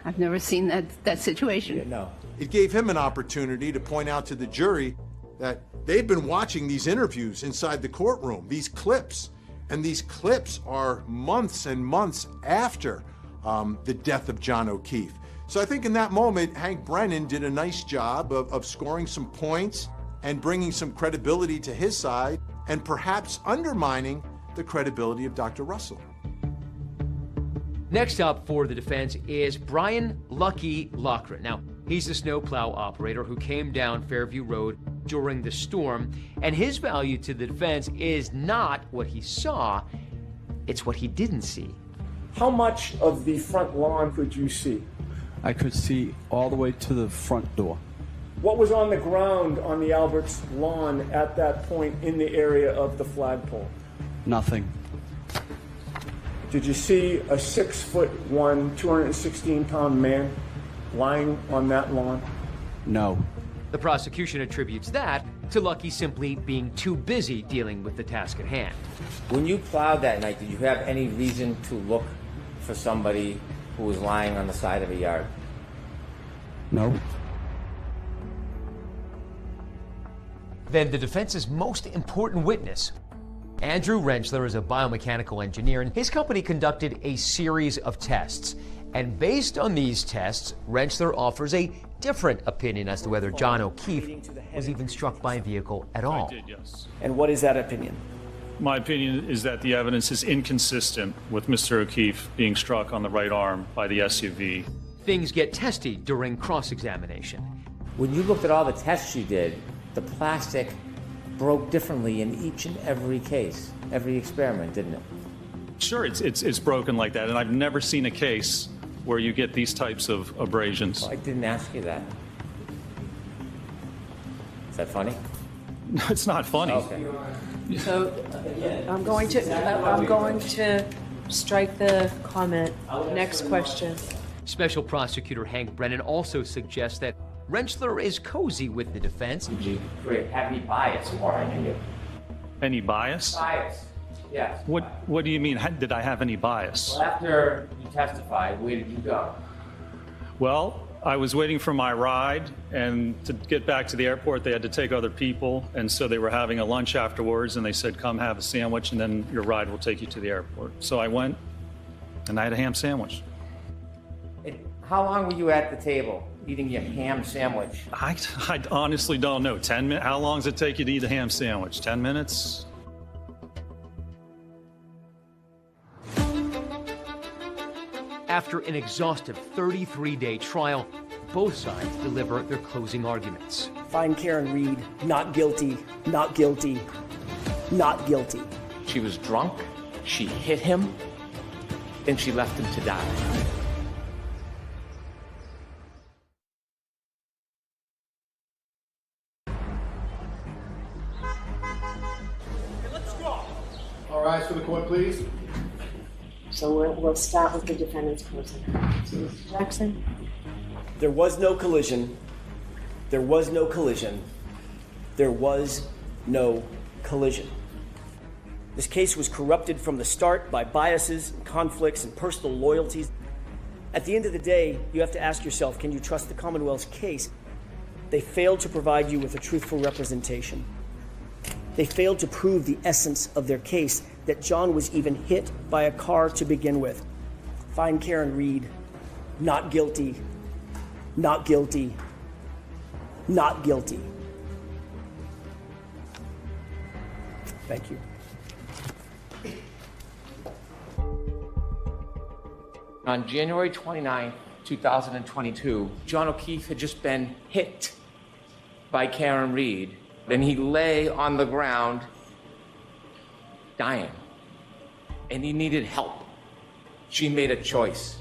I've never seen that situation. No. It gave him an opportunity to point out to the jury that they've been watching these interviews inside the courtroom, these clips, and these clips are months and months after the death of John O'Keefe. So I think in that moment, Hank Brennan did a nice job of scoring some points and bringing some credibility to his side and perhaps undermining the credibility of Dr. Russell. Next up for the defense is Brian Lucky Lochran. Now, he's a snowplow operator who came down Fairview Road during the storm, and his value to the defense is not what he saw, it's what he didn't see. How much of the front lawn could you see? I could see all the way to the front door. What was on the ground on the Alberts lawn at that point in the area of the flagpole? Nothing. Did you see a 6'1", 216-pound man lying on that lawn? No. The prosecution attributes that to Lucky simply being too busy dealing with the task at hand. When you plowed that night, did you have any reason to look for somebody who was lying on the side of a yard? No. Then the defense's most important witness, Andrew Rentschler, is a biomechanical engineer, and his company conducted a series of tests. And based on these tests, Rentschler offers a different opinion as to whether John O'Keefe was even struck by a vehicle at all. I did, yes. And what is that opinion? My opinion is that the evidence is inconsistent with Mr. O'Keefe being struck on the right arm by the SUV. Things get testy during cross-examination. When you looked at all the tests you did, the plastic broke differently in each and every case, every experiment, didn't it? Sure, it's broken like that, and I've never seen a case where you get these types of abrasions. Well, I didn't ask you that. Is that funny? No, it's not funny. Okay. So I'm going to strike the comment. Next question. Special Prosecutor Hank Brennan also suggests that Rentschler is cozy with the defense. Did you have any bias behind you? Any bias? Bias, yes. What do you mean? Did I have any bias? Well, after you testified, where did you go? Well, I was waiting for my ride, and to get back to the airport, they had to take other people, and so they were having a lunch afterwards, and they said, come have a sandwich, and then your ride will take you to the airport. So I went, and I had a ham sandwich. How long were you at the table eating your ham sandwich? I honestly don't know. 10 minutes? How long does it take you to eat a ham sandwich? 10 minutes? After an exhaustive 33-day trial, both sides deliver their closing arguments. Find Karen Reed not guilty, not guilty, not guilty. She was drunk, she hit him, and she left him to die. All right. eyes for the court, please. So we'll start with the defendant's closing. Mr. Jackson? There was no collision. There was no collision. There was no collision. This case was corrupted from the start by biases, and conflicts, and personal loyalties. At the end of the day, you have to ask yourself, can you trust the Commonwealth's case? They failed to provide you with a truthful representation. They failed to prove the essence of their case, that John was even hit by a car to begin with. Find Karen Reed not guilty, not guilty, not guilty. Thank you. On January 29, 2022, John O'Keefe had just been hit by Karen Reed, and he lay on the ground dying, and he needed help. She made a choice.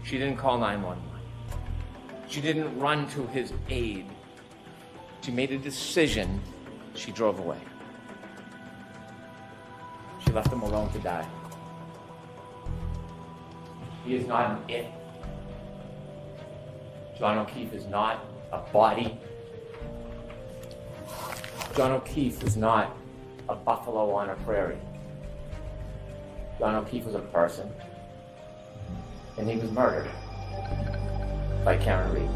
She didn't call 911. She didn't run to his aid. She made a decision. She drove away. She left him alone to die. He is not an it. John O'Keefe is not a body. John O'Keefe is not a buffalo on a prairie. John O'Keefe was a person, and he was murdered by Karen Reed.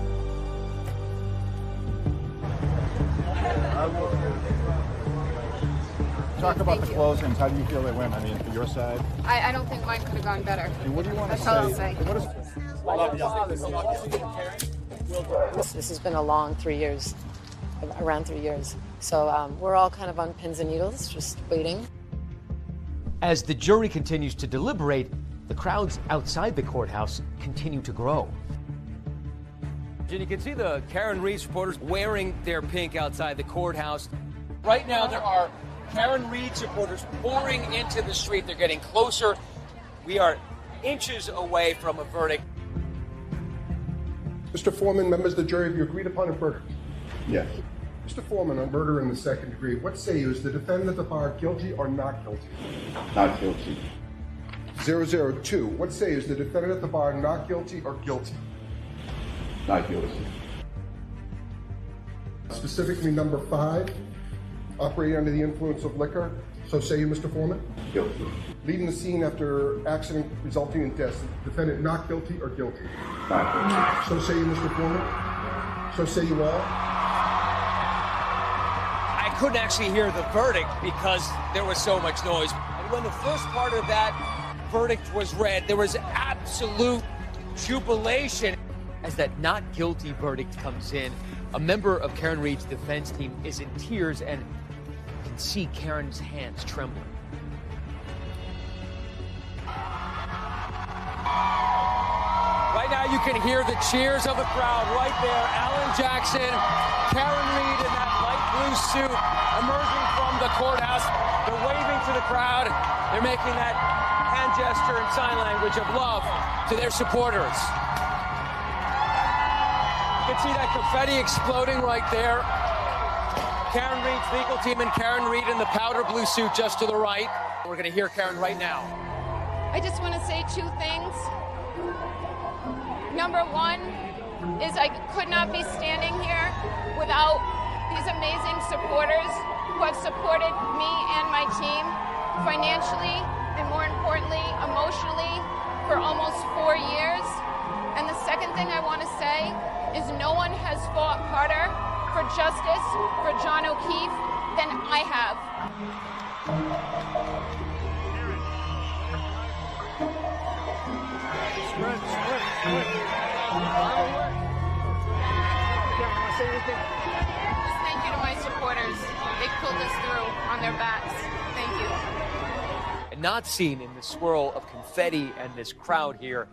Talk about the closings. How do you feel they went? I mean, for your side? I don't think mine could have gone better. And what do you want to That's all I'll say? say. This has been a long 3 years, around 3 years. So we're all kind of on pins and needles, just waiting. As the jury continues to deliberate, the crowds outside the courthouse continue to grow. And you can see the Karen Reed supporters wearing their pink outside the courthouse. Right now, there are Karen Reed supporters pouring into the street. They're getting closer. We are inches away from a verdict. Mr. Foreman, members of the jury, have you agreed upon a verdict? Yes. Mr. Foreman, on murder in the second degree, what say you? Is the defendant at the bar guilty or not guilty? Not guilty. 002, what say you? Is the defendant at the bar not guilty or guilty? Not guilty. Specifically number 5, operating under the influence of liquor. So say you, Mr. Foreman? Guilty. Leaving the scene after accident resulting in death. Defendant not guilty or guilty? Not guilty. So say you, Mr. Foreman? So say you all? I couldn't actually hear the verdict because there was so much noise. And when the first part of that verdict was read, there was absolute jubilation. As that not guilty verdict comes in, a member of Karen Reed's defense team is in tears and you can see Karen's hands trembling. Right now you can hear the cheers of the crowd right there. Alan Jackson, Karen Reed in that light blue suit emerging from the courthouse. They're waving to the crowd. They're making that hand gesture and sign language of love to their supporters. You can see that confetti exploding right there. Karen Reed's legal team and Karen Reed in the powder blue suit just to the right. We're going to hear Karen right now. I just want to say 2 things. Number 1 is I could not be standing here without these amazing supporters who have supported me and my team financially and, more importantly, emotionally for almost 4 years. And the second thing I want to say is no one has fought harder for justice for John O'Keefe than I have. Just thank you to my supporters. They pulled us through on their backs. Thank you. And not seen in the swirl of confetti and this crowd here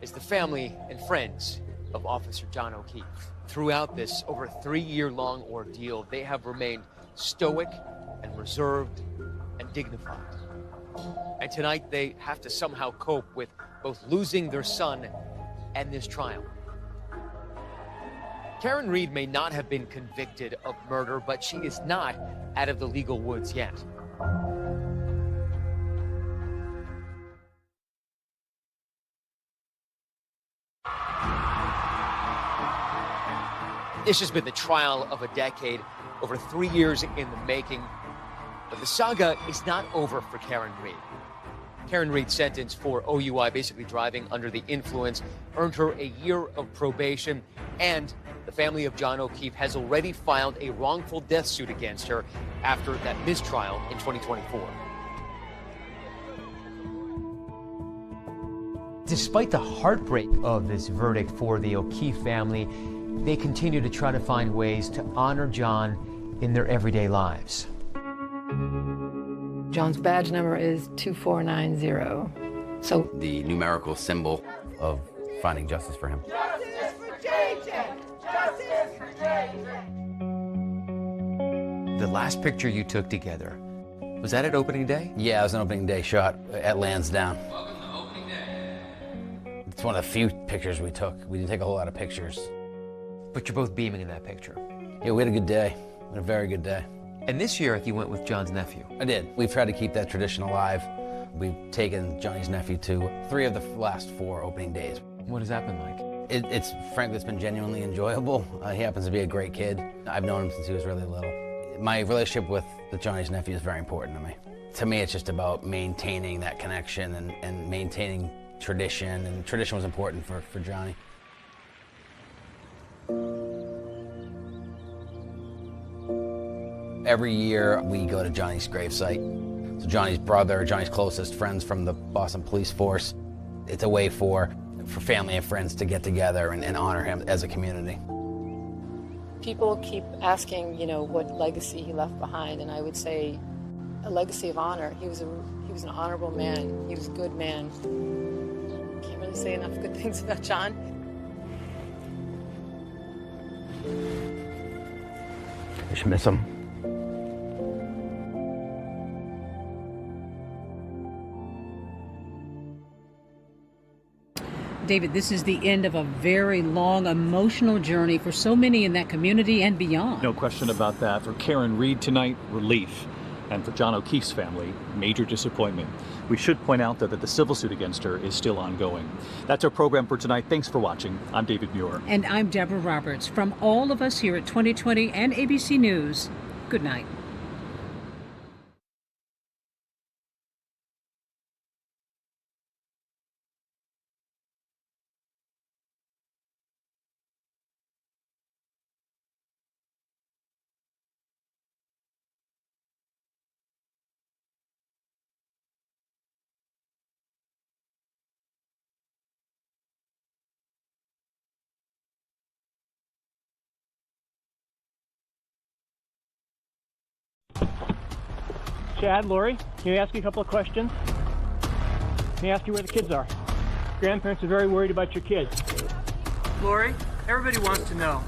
is the family and friends of Officer John O'Keefe. Throughout this over 3-year-long ordeal, they have remained stoic and reserved and dignified. And tonight they have to somehow cope with both losing their son and this trial. Karen Reed may not have been convicted of murder, but she is not out of the legal woods yet. This has been the trial of a decade, over 3 years in the making. But the saga is not over for Karen Reed. Karen Reed's sentence for OUI, basically driving under the influence, earned her a year of probation, and the family of John O'Keefe has already filed a wrongful death suit against her after that mistrial in 2024. Despite the heartbreak of this verdict for the O'Keefe family, they continue to try to find ways to honor John in their everyday lives. John's badge number is 2490. So The numerical symbol of finding justice for him. Justice for JJ! Justice for JJ! The last picture you took together, was that at opening day? Yeah, it was an opening day shot at Lansdowne. It's one of the few pictures we took. We didn't take a whole lot of pictures. But you're both beaming in that picture. Yeah, we had a good day. We had a very good day. And this year, you went with John's nephew. I did. We've tried to keep that tradition alive. We've taken Johnny's nephew to 3 of the last 4 opening days. What has that been like? Frankly, it's been genuinely enjoyable. He happens to be a great kid. I've known him since he was really little. My relationship with Johnny's nephew is very important to me. To me, it's just about maintaining that connection and maintaining tradition, and tradition was important for Johnny. Every year we go to Johnny's gravesite. So Johnny's brother, Johnny's closest friends from the Boston Police Force. It's a way for family and friends to get together and honor him as a community. people keep asking, what legacy he left behind, and I would say a legacy of honor. He was an honorable man. He was a good man. Can't really say enough good things about John. I should miss him. David, this is the end of a very long, emotional journey for so many in that community and beyond. No question about that. For Karen Reed tonight, relief. And for John O'Keefe's family, major disappointment. We should point out, though, that the civil suit against her is still ongoing. That's our program for tonight. Thanks for watching. I'm David Muir. And I'm Deborah Roberts. From all of us here at 2020 and ABC News, good night. Chad, Lori, can I ask you a couple of questions? Can I ask you where the kids are? Grandparents are very worried about your kids. Lori, everybody wants to know.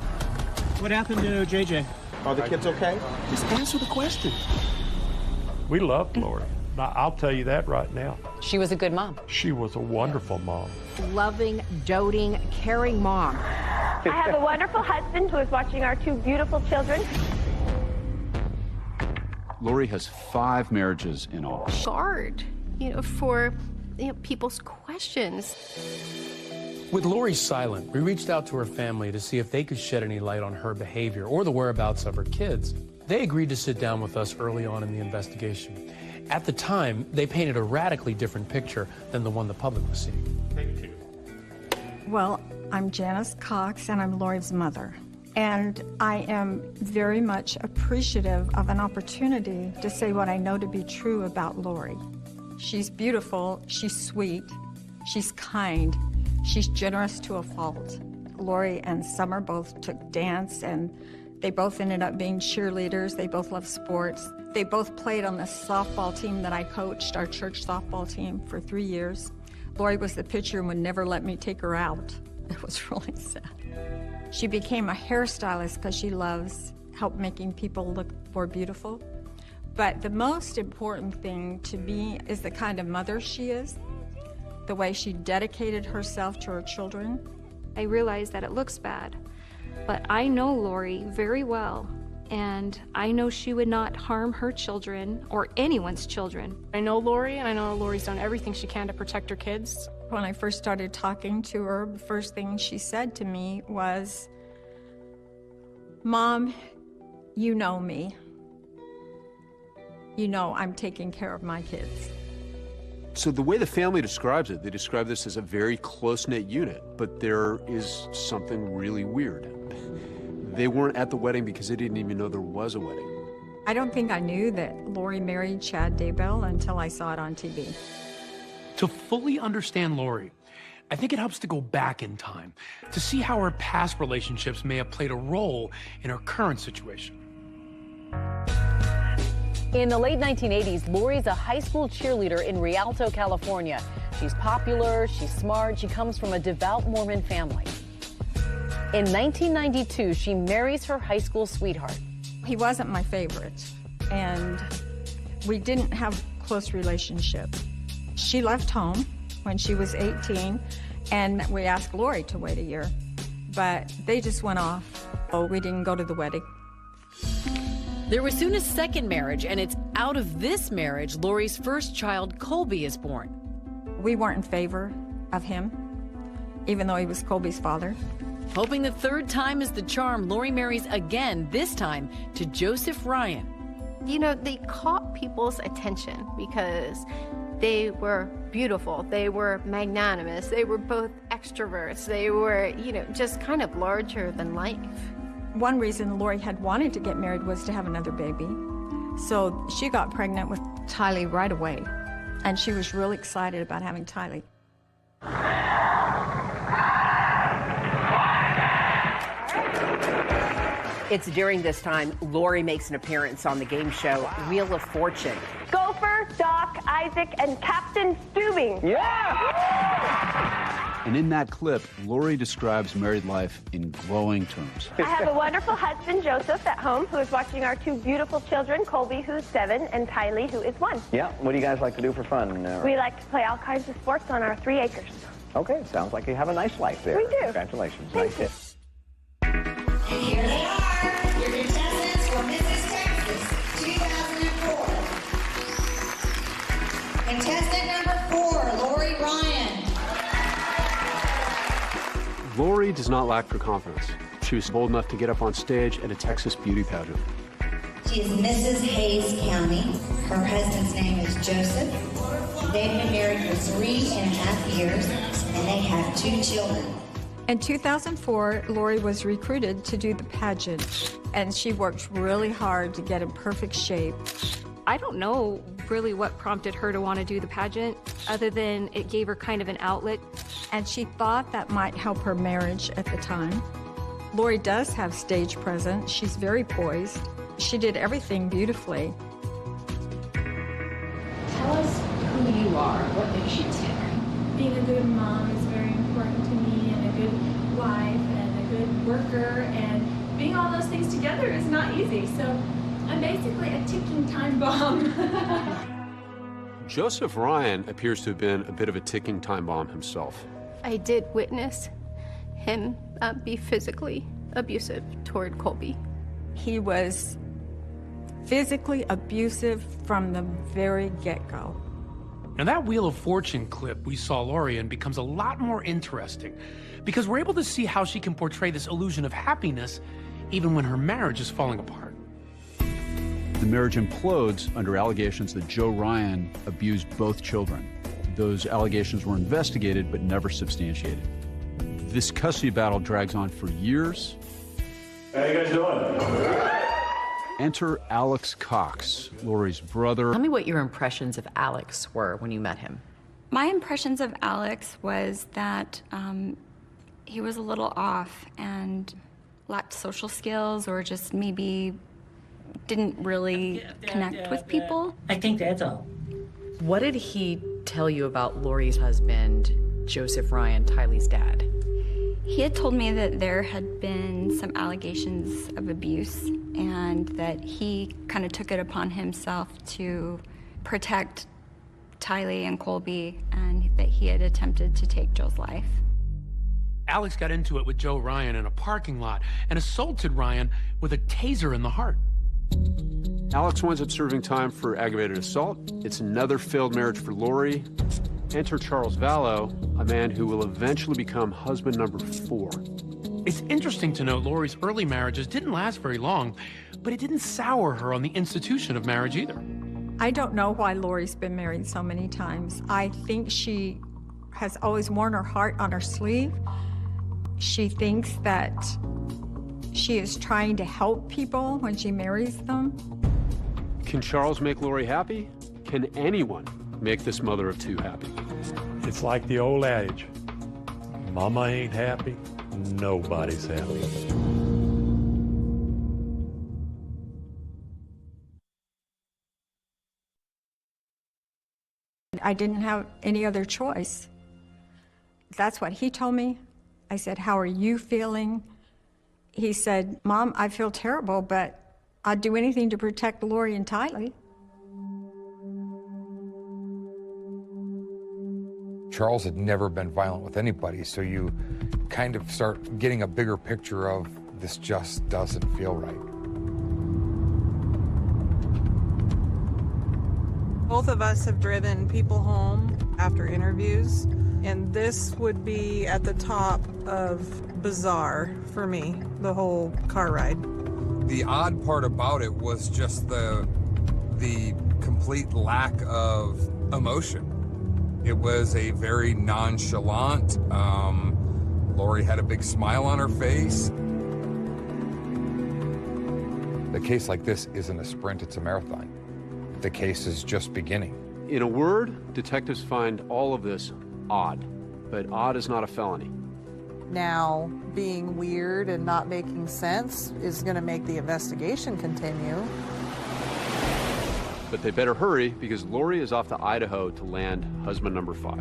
What happened to JJ? Are the kids okay? Just answer the question. We loved Lori. I'll tell you that right now. She was a good mom. She was a wonderful mom. Loving, doting, caring mom. I have a wonderful husband who is watching our two beautiful children. Lori has 5 marriages in all. Guard, for people's questions. With Lori silent, we reached out to her family to see if they could shed any light on her behavior or the whereabouts of her kids. They agreed to sit down with us early on in the investigation. At the time, they painted a radically different picture than the one the public was seeing. Well, I'm Janice Cox, and I'm Lori's mother. And I am very much appreciative of an opportunity to say what I know to be true about Lori. She's beautiful, she's sweet, she's kind, she's generous to a fault. Lori and Summer both took dance, and they both ended up being cheerleaders. They both love sports. They both played on the softball team that I coached, our church softball team, for 3 years. Lori was the pitcher and would never let me take her out. It was really sad. She became a hairstylist because she loves making people look more beautiful. But the most important thing to me is the kind of mother she is, the way she dedicated herself to her children. I realize that it looks bad, but I know Lori very well, and I know she would not harm her children or anyone's children. I know Lori, and I know Lori's done everything she can to protect her kids. When I first started talking to her, the first thing she said to me was, Mom, you know me. You know I'm taking care of my kids. So the way the family describes it, they describe this as a very close-knit unit, but there is something really weird. They weren't at the wedding because they didn't even know there was a wedding. I don't think I knew that Lori married Chad Daybell until I saw it on TV. To fully understand Lori, I think it helps to go back in time to see how her past relationships may have played a role in her current situation. In the late 1980s, Lori's a high school cheerleader in Rialto, California. She's popular, she's smart, she comes from a devout Mormon family. In 1992, she marries her high school sweetheart. He wasn't my favorite, and we didn't have a close relationship. She left home when she was 18, and we asked Lori to wait a year, but they just went off. Oh, we didn't go to the wedding. There was soon a second marriage, and it's out of this marriage Lori's first child, Colby, is born. We weren't in favor of him, even though he was Colby's father. Hoping the third time is the charm, Lori marries again, this time to Joseph Ryan. You know, they caught people's attention because they were beautiful, they were magnanimous, they were both extroverts, they were, you know, just kind of larger than life. One reason Lori had wanted to get married was to have another baby. So she got pregnant with Tylee right away. And she was really excited about having Tylee. It's during this time Lori makes an appearance on the game show Wheel of Fortune. Gopher, Doc, Isaac, and Captain Steubing. And in that clip, Lori describes married life in glowing terms. I have a wonderful husband, Joseph, at home, who is watching our two beautiful children, Colby, who's 7, and Tylee, who is 1. Yeah, what do you guys like to do for fun? We like to play all kinds of sports on our 3 acres. Okay, sounds like you have a nice life there. We do. Congratulations. Thank you. And here they are, your contestants for Mrs. Texas 2004. Contestant number 4, Lori Ryan. Lori does not lack for confidence. She was bold enough to get up on stage at a Texas beauty pageant. She is Mrs. Hayes County. Her husband's name is Joseph. They've been married for 3.5 years, and they have 2 children. In 2004, Lori was recruited to do the pageant, and she worked really hard to get in perfect shape. I don't know really what prompted her to want to do the pageant, other than it gave her kind of an outlet. And she thought that might help her marriage at the time. Lori does have stage presence. She's very poised. She did everything beautifully. Tell us who you are. What makes you tick? Being a good mom is very important to me, and a good wife, and a good worker, and being all those things together is not easy. So I'm basically a ticking time bomb. Joseph Ryan appears to have been a bit of a ticking time bomb himself. I did witness him be physically abusive toward Colby. He was physically abusive from the very get-go. Now that Wheel of Fortune clip we saw Lori in becomes a lot more interesting because we're able to see how she can portray this illusion of happiness even when her marriage is falling apart. The marriage implodes under allegations that Joe Ryan abused both children. Those allegations were investigated but never substantiated. This custody battle drags on for years. How you guys doing? Enter Alex Cox, Lori's brother. Tell me what your impressions of Alex were when you met him. My impressions of Alex was that he was a little off and lacked social skills, or just maybe didn't really connect with people. I think that's all. What did he tell you about Lori's husband, Joseph Ryan, Tylee's dad? He had told me that there had been some allegations of abuse and that he kind of took it upon himself to protect Tylee and Colby, and that he had attempted to take Joe's life. Alex got into it with Joe Ryan in a parking lot and assaulted Ryan with a taser in the heart. Alex winds up serving time for aggravated assault. It's another failed marriage for Lori. Enter Charles Vallow, a man who will eventually become husband number 4. It's interesting to note Lori's early marriages didn't last very long, but it didn't sour her on the institution of marriage either. I don't know why Lori's been married so many times. I think she has always worn her heart on her sleeve. She thinks that she is trying to help people when she marries them. Can Charles make Lori happy? Can anyone make this mother of two happy? It's like the old adage, mama ain't happy, nobody's happy. I didn't have any other choice. That's what he told me. I said, "How are you feeling?" He said, "Mom, I feel terrible, but I'd do anything to protect Lori and Tylee." Charles had never been violent with anybody, so you kind of start getting a bigger picture of this just doesn't feel right. Both of us have driven people home after interviews, and this would be at the top of bizarre for me, the whole car ride. The odd part about it was just the complete lack of emotion. It was a very nonchalant, Lori had a big smile on her face. A case like this isn't a sprint, it's a marathon. The case is just beginning. In a word, detectives find all of this odd, but odd is not a felony. Now, being weird and not making sense is going to make the investigation continue. But they better hurry because Lori is off to Idaho to land husband number 5.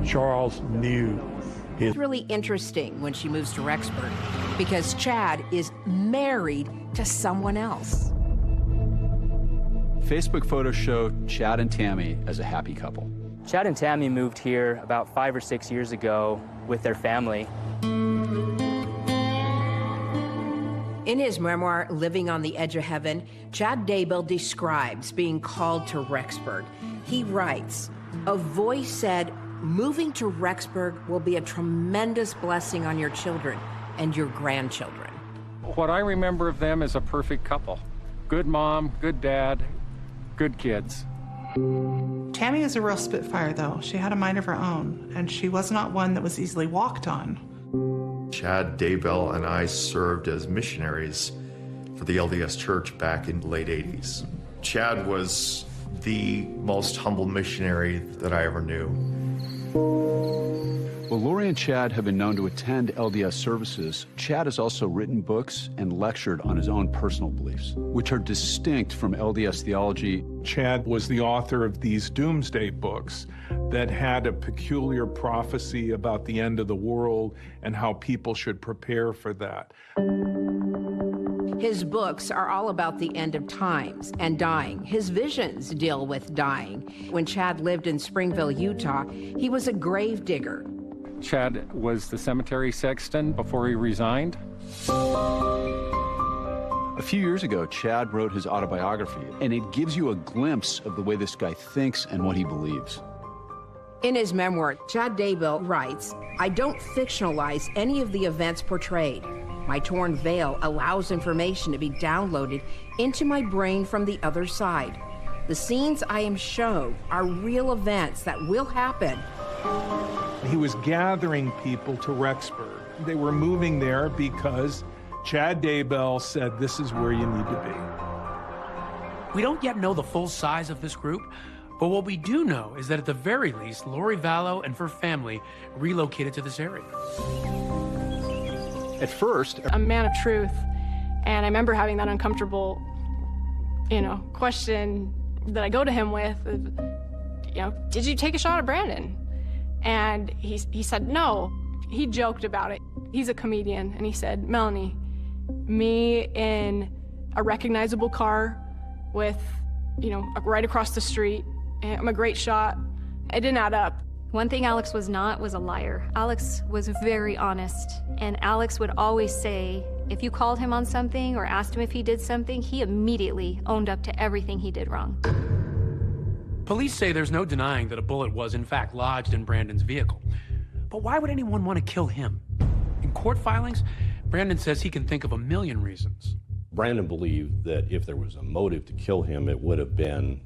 Charles knew It's really interesting when she moves to Rexburg because Chad is married to someone else. Facebook photos show Chad and Tammy as a happy couple. Chad and Tammy moved here about 5 or 6 years ago with their family. In his memoir, Living on the Edge of Heaven, Chad Daybell describes being called to Rexburg. He writes, "A voice said, 'Moving to Rexburg will be a tremendous blessing on your children and your grandchildren.'" What I remember of them is a perfect couple. Good mom, good dad, good kids. Tammy is a real spitfire, though. She had a mind of her own, and she was not one that was easily walked on. Chad Daybell and I served as missionaries for the LDS Church back in the late 80s. Chad was the most humble missionary that I ever knew. Well, Lori and Chad have been known to attend LDS services. Chad has also written books and lectured on his own personal beliefs, which are distinct from LDS theology. Chad was the author of these doomsday books that had a peculiar prophecy about the end of the world and how people should prepare for that. His books are all about the end of times and dying. His visions deal with dying. When Chad lived in Springville, Utah, he was a grave digger. Chad was the cemetery sexton before he resigned. A few years ago, Chad wrote his autobiography, and it gives you a glimpse of the way this guy thinks and what he believes. In his memoir, Chad Daybell writes, "I don't fictionalize any of the events portrayed. My torn veil allows information to be downloaded into my brain from the other side. The scenes I am shown are real events that will happen." He was gathering people to Rexburg. They were moving there because Chad Daybell said, "This is where you need to be." We don't yet know the full size of this group, but what we do know is that at the very least, Lori Vallow and her family relocated to this area. At first, I'm a man of truth, and I remember having that uncomfortable, question that I go to him with, did you take a shot at Brandon? And he said no. He joked about it. He's a comedian, and he said, "Melanie, me in a recognizable car with, right across the street, and I'm a great shot." It didn't add up. One thing Alex was not was a liar. Alex was very honest, and Alex would always say, if you called him on something or asked him if he did something, he immediately owned up to everything he did wrong. Police say there's no denying that a bullet was, in fact, lodged in Brandon's vehicle. But why would anyone want to kill him? In court filings, Brandon says he can think of a million reasons. Brandon believed that if there was a motive to kill him, it would have been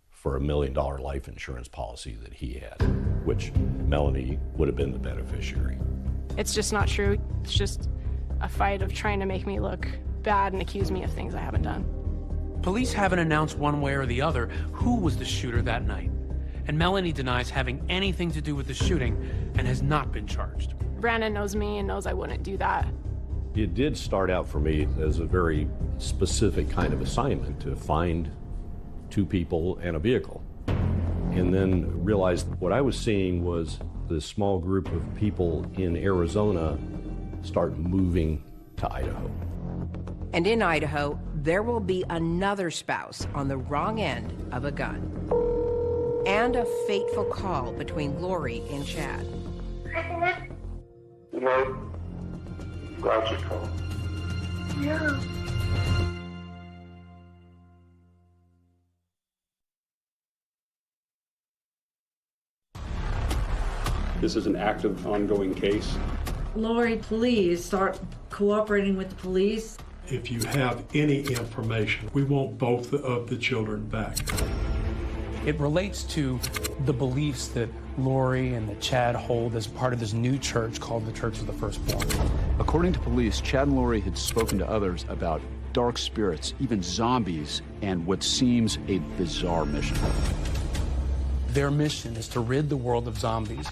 for $1 million life insurance policy that he had, which Melanie would have been the beneficiary. It's just not true. It's just a fight of trying to make me look bad and accuse me of things I haven't done. Police haven't announced one way or the other who was the shooter that night. And Melanie denies having anything to do with the shooting and has not been charged. Brandon knows me and knows I wouldn't do that. It did start out for me as a very specific kind of assignment to find two people and a vehicle. And then realized what I was seeing was this small group of people in Arizona start moving to Idaho. And in Idaho, there will be another spouse on the wrong end of a gun. And a fateful call between Lori and Chad. You know, glad you called. Yeah. This is an active, ongoing case. Lori, please start cooperating with the police. If you have any information, we want both of the children back. It relates to the beliefs that Lori and that Chad hold as part of this new church called the Church of the Firstborn. According to police, Chad and Lori had spoken to others about dark spirits, even zombies, and what seems a bizarre mission. Their mission is to rid the world of zombies.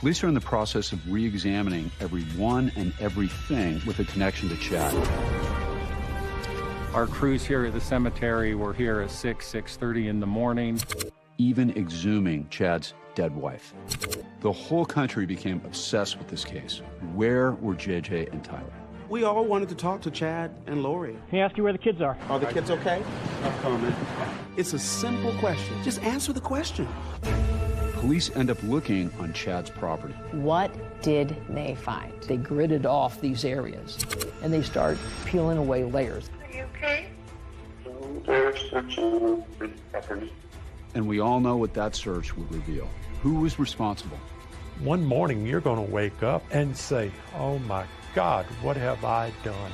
Police are in the process of re-examining everyone and everything with a connection to Chad. Our crews here at the cemetery were here at 6:30 in the morning. Even exhuming Chad's dead wife. The whole country became obsessed with this case. Where were JJ and Tyler? We all wanted to talk to Chad and Lori. He asked you where the kids are. Are the kids okay? No comment. It's a simple question. Just answer the question. Police end up looking on Chad's property. What did they find? They gridded off these areas, and they start peeling away layers. Are you okay? They're searching the property. And we all know what that search would reveal. Who was responsible? One morning, you're going to wake up and say, oh my God, what have I done?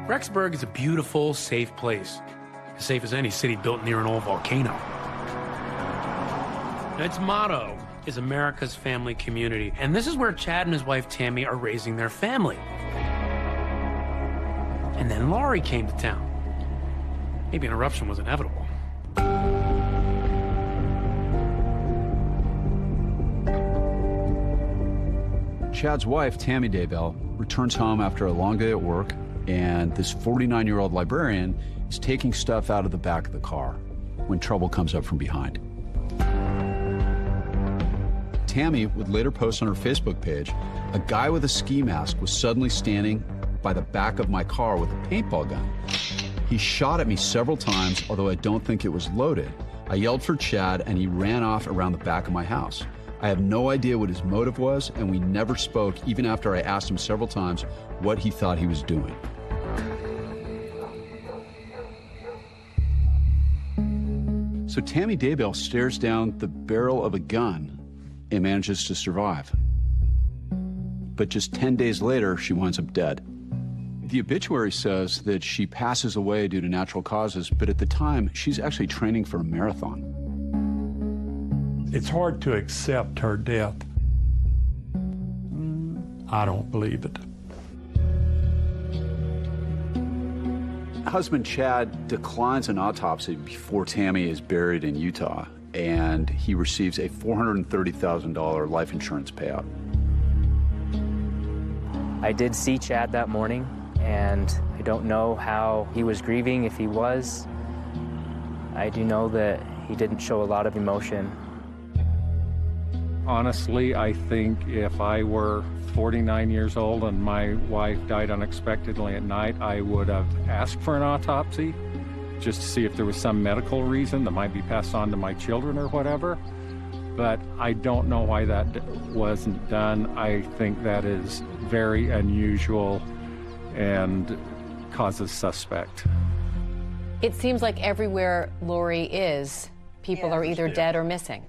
Rexburg is a beautiful, safe place. As safe as any city built near an old volcano. Its motto is America's family community, and this is where Chad and his wife Tammy are raising their family. And then Laurie came to town. Maybe an eruption was inevitable. Chad's wife, Tammy Daybell, returns home after a long day at work, and this 49-year-old librarian is taking stuff out of the back of the car when trouble comes up from behind. Tammy would later post on her Facebook page, a guy with a ski mask was suddenly standing by the back of my car with a paintball gun. He shot at me several times, although I don't think it was loaded. I yelled for Chad, and he ran off around the back of my house. I have no idea what his motive was, and we never spoke, even after I asked him several times what he thought he was doing. So Tammy Daybell stares down the barrel of a gun and manages to survive. But just 10 days later, she winds up dead. The obituary says that she passes away due to natural causes, but at the time, she's actually training for a marathon. It's hard to accept her death. I don't believe it. Husband Chad declines an autopsy before Tammy is buried in Utah, and he receives a $430,000 life insurance payout. I did see Chad that morning, and I don't know how he was grieving, if he was. I do know that he didn't show a lot of emotion. Honestly, I think if I were 49 years old and my wife died unexpectedly at night, I would have asked for an autopsy. just to see if there was some medical reason that might be passed on to my children or whatever. But I don't know why that wasn't done. I think that is very unusual and causes suspect. It seems like everywhere Lori is, people are either dead or missing.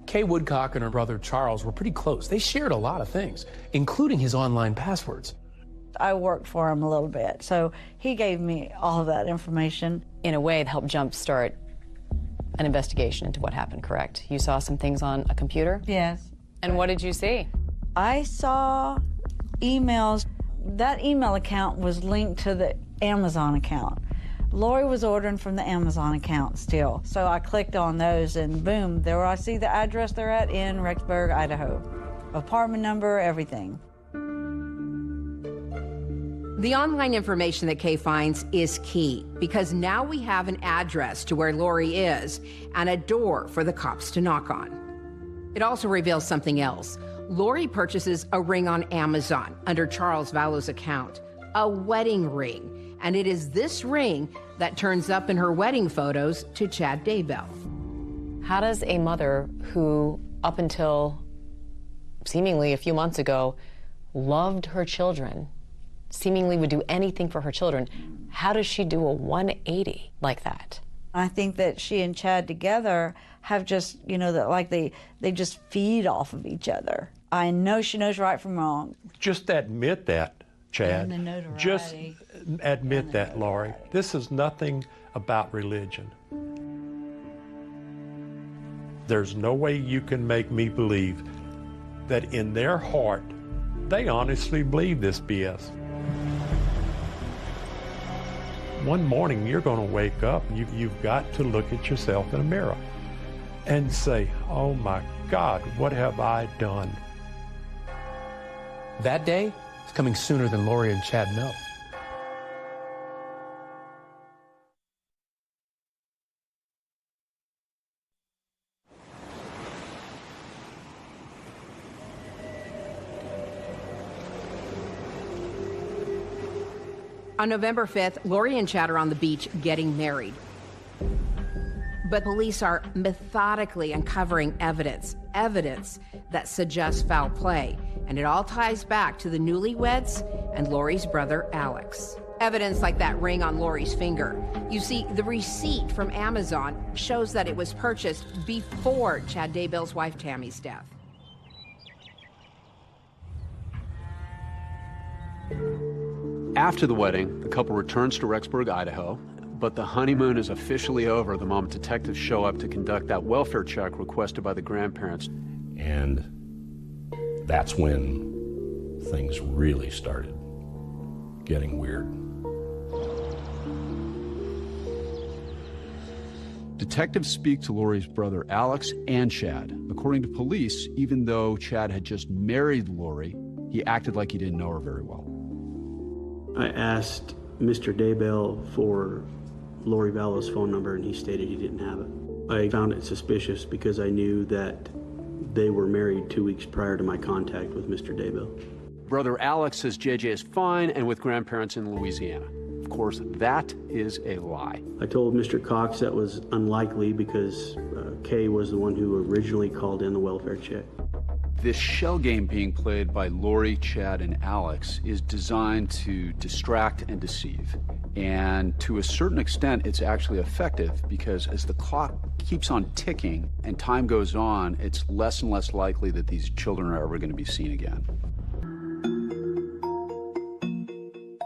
Kay Woodcock and her brother Charles were pretty close. They shared a lot of things, including his online passwords. I worked for him a little bit, so he gave me all of that information. In a way, it helped jumpstart an investigation into what happened, correct? You saw some things on a computer? Yes. And what did you see? I saw emails. That email account was linked to the Amazon account. Lori was ordering from the Amazon account still. So I clicked on those and boom, there I see the address they're at in Rexburg, Idaho. Apartment number, everything. The online information that Kay finds is key because now we have an address to where Lori is and a door for the cops to knock on. It also reveals something else. Lori purchases a ring on Amazon under Charles Vallow's account, a wedding ring. And it is this ring that turns up in her wedding photos to Chad Daybell. How does a mother who, up until seemingly a few months ago, loved her children, seemingly would do anything for her children, how does she do a 180 like that? I think that she and Chad together have just, you know, that like they just feed off of each other. I know she knows right from wrong. Just admit that, Chad. And the notoriety. Just admit that, Lori. This is nothing about religion. There's no way you can make me believe that in their heart, they honestly believe this BS. One morning, you're going to wake up and you've got to look at yourself in a mirror and say, oh my God, what have I done? That day is coming sooner than Lori and Chad know. On November 5th, Lori and Chad are on the beach getting married. But police are methodically uncovering evidence that suggests foul play. And it all ties back to the newlyweds and Lori's brother, Alex. Evidence like that ring on Lori's finger. You see, the receipt from Amazon shows that it was purchased before Chad Daybell's wife Tammy's death. After the wedding, the couple returns to Rexburg, Idaho, but the honeymoon is officially over the moment detectives show up to conduct that welfare check requested by the grandparents. And that's when things really started getting weird. Detectives speak to Lori's brother Alex and Chad. According to police, even though Chad had just married Lori, he acted like he didn't know her very well. I asked Mr. Daybell for Lori Vallow's phone number, and he stated he didn't have it. I found it suspicious because I knew that they were married 2 weeks prior to my contact with Mr. Daybell. Brother Alex says JJ is fine and with grandparents in Louisiana. Of course, that is a lie. I told Mr. Cox that was unlikely because Kay was the one who originally called in the welfare check. This shell game being played by Lori, Chad, and Alex is designed to distract and deceive. And to a certain extent, it's actually effective because as the clock keeps on ticking and time goes on, it's less and less likely that these children are ever going to be seen again.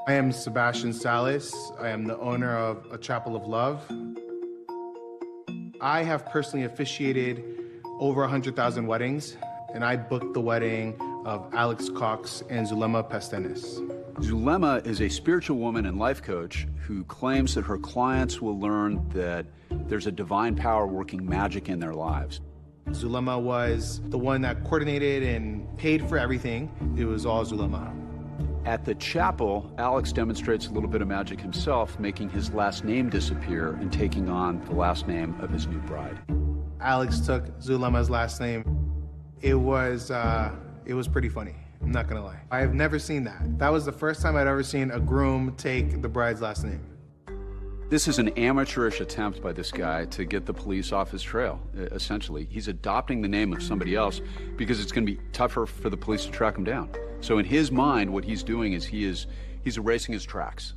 I am Sebastian Salas. I am the owner of A Chapel of Love. I have personally officiated over 100,000 weddings, and I booked the wedding of Alex Cox and Zulema Pastenes. Zulema is a spiritual woman and life coach who claims that her clients will learn that there's a divine power working magic in their lives. Zulema was the one that coordinated and paid for everything. It was all Zulema. At the chapel, Alex demonstrates a little bit of magic himself, making his last name disappear and taking on the last name of his new bride. Alex took Zulema's last name. It was pretty funny. I'm not gonna lie. I have never seen that. That was the first time I'd ever seen a groom take the bride's last name. This is an amateurish attempt by this guy to get the police off his trail, essentially. He's adopting the name of somebody else because it's going to be tougher for the police to track him down. So in his mind, what he's doing is he's erasing his tracks.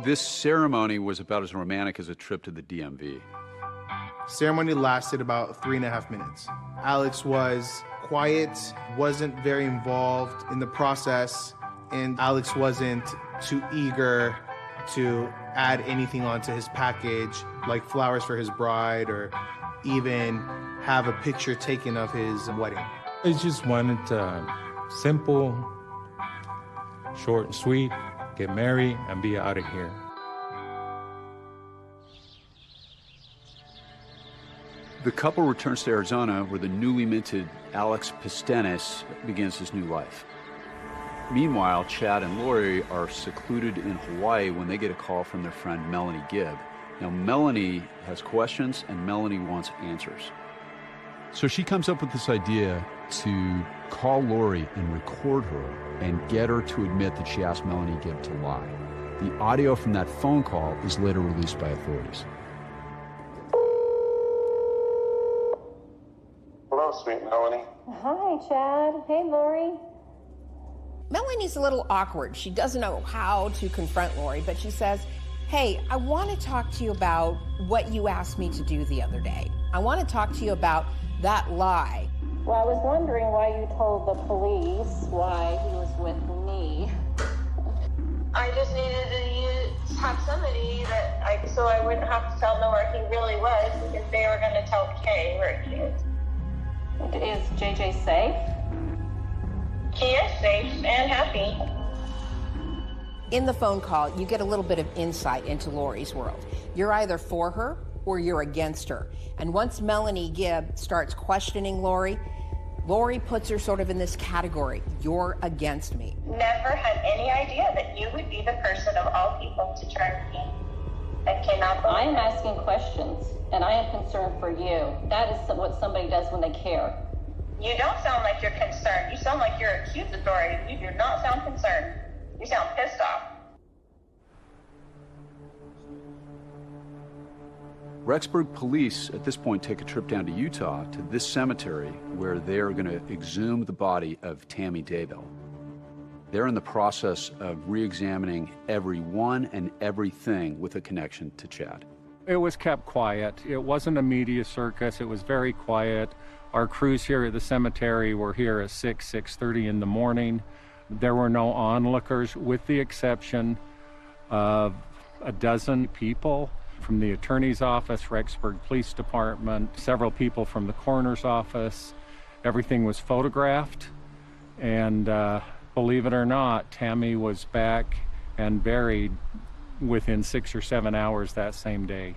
This ceremony was about as romantic as a trip to the DMV. Ceremony lasted about 3.5 minutes. Alex was quiet, wasn't very involved in the process, and Alex wasn't too eager to add anything onto his package, like flowers for his bride, or even have a picture taken of his wedding. I just wanted simple, short and sweet, get married and be out of here. The couple returns to Arizona, where the newly minted Alex Pistenes begins his new life. Meanwhile, Chad and Lori are secluded in Hawaii when they get a call from their friend Melanie Gibb. Now, Melanie has questions and Melanie wants answers. So she comes up with this idea to call Lori and record her and get her to admit that she asked Melanie Gibb to lie. The audio from that phone call is later released by authorities. Hello, sweet Melanie. Hi, Chad. Hey, Lori. Melanie's a little awkward. She doesn't know how to confront Lori, but she says, hey, I want to talk to you about what you asked me to do the other day. I want to talk to you about that lie. Well, I was wondering why you told the police why he was with me. I just needed to have somebody so I wouldn't have to tell them where he really was, because they were going to tell Kay where he is. Is JJ safe? He is safe and happy. In the phone call, you get a little bit of insight into Lori's world. You're either for her or you're against her. And once Melanie Gibb starts questioning Lori puts her sort of in this category. You're against me. Never had any idea that you would be the person of all people to turn me. I cannot believe I am asking questions, and I am concerned for you. That is what somebody does when they care. You don't sound like you're concerned. You sound like you're accusatory. You do not sound concerned. You sound pissed off. Rexburg police at this point take a trip down to Utah to this cemetery where they're going to exhume the body of Tammy Daybell. They're in the process of re-examining everyone and everything with a connection to Chad. It was kept quiet. It wasn't a media circus. It was very quiet. Our crews here at the cemetery were here at 6:30 in the morning. There were no onlookers, with the exception of a dozen people from the attorney's office, Rexburg Police Department, several people from the coroner's office. Everything was photographed, and believe it or not, Tammy was back and buried within 6 or 7 hours that same day.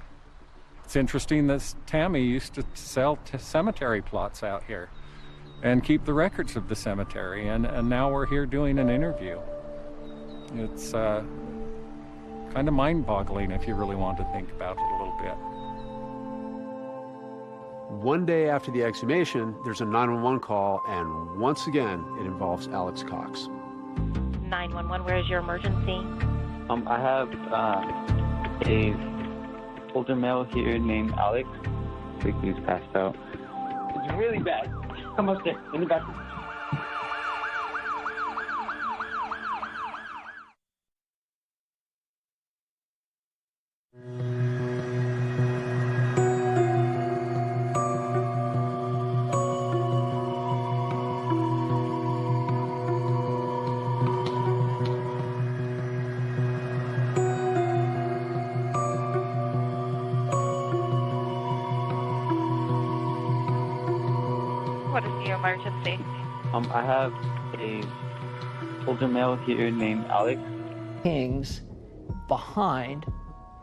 It's interesting that Tammy used to sell cemetery plots out here and keep the records of the cemetery, and now we're here doing an interview. It's kind of mind-boggling if you really want to think about it a little bit. One day after the exhumation, there's a 911 call, and once again, it involves Alex Cox. 911, where is your emergency? I have a older male here named Alex. He's passed out. It's really bad. Come upstairs, in the bathroom. What is your emergency? I have a older male here named Alex. Kings behind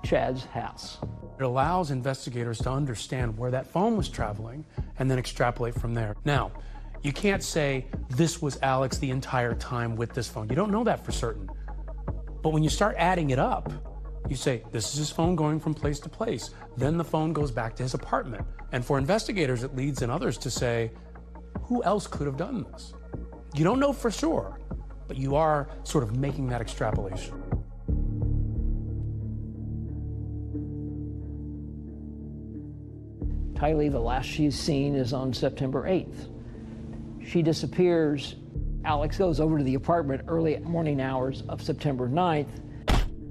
Chad's house. It allows investigators to understand where that phone was traveling and then extrapolate from there. Now, you can't say this was Alex the entire time with this phone. You don't know that for certain. But when you start adding it up, you say, this is his phone going from place to place. Then the phone goes back to his apartment. And for investigators, it leads in others to say, who else could have done this? You don't know for sure, but you are sort of making that extrapolation. Tylee, the last she's seen is on September 8th. She disappears. Alex goes over to the apartment early morning hours of September 9th.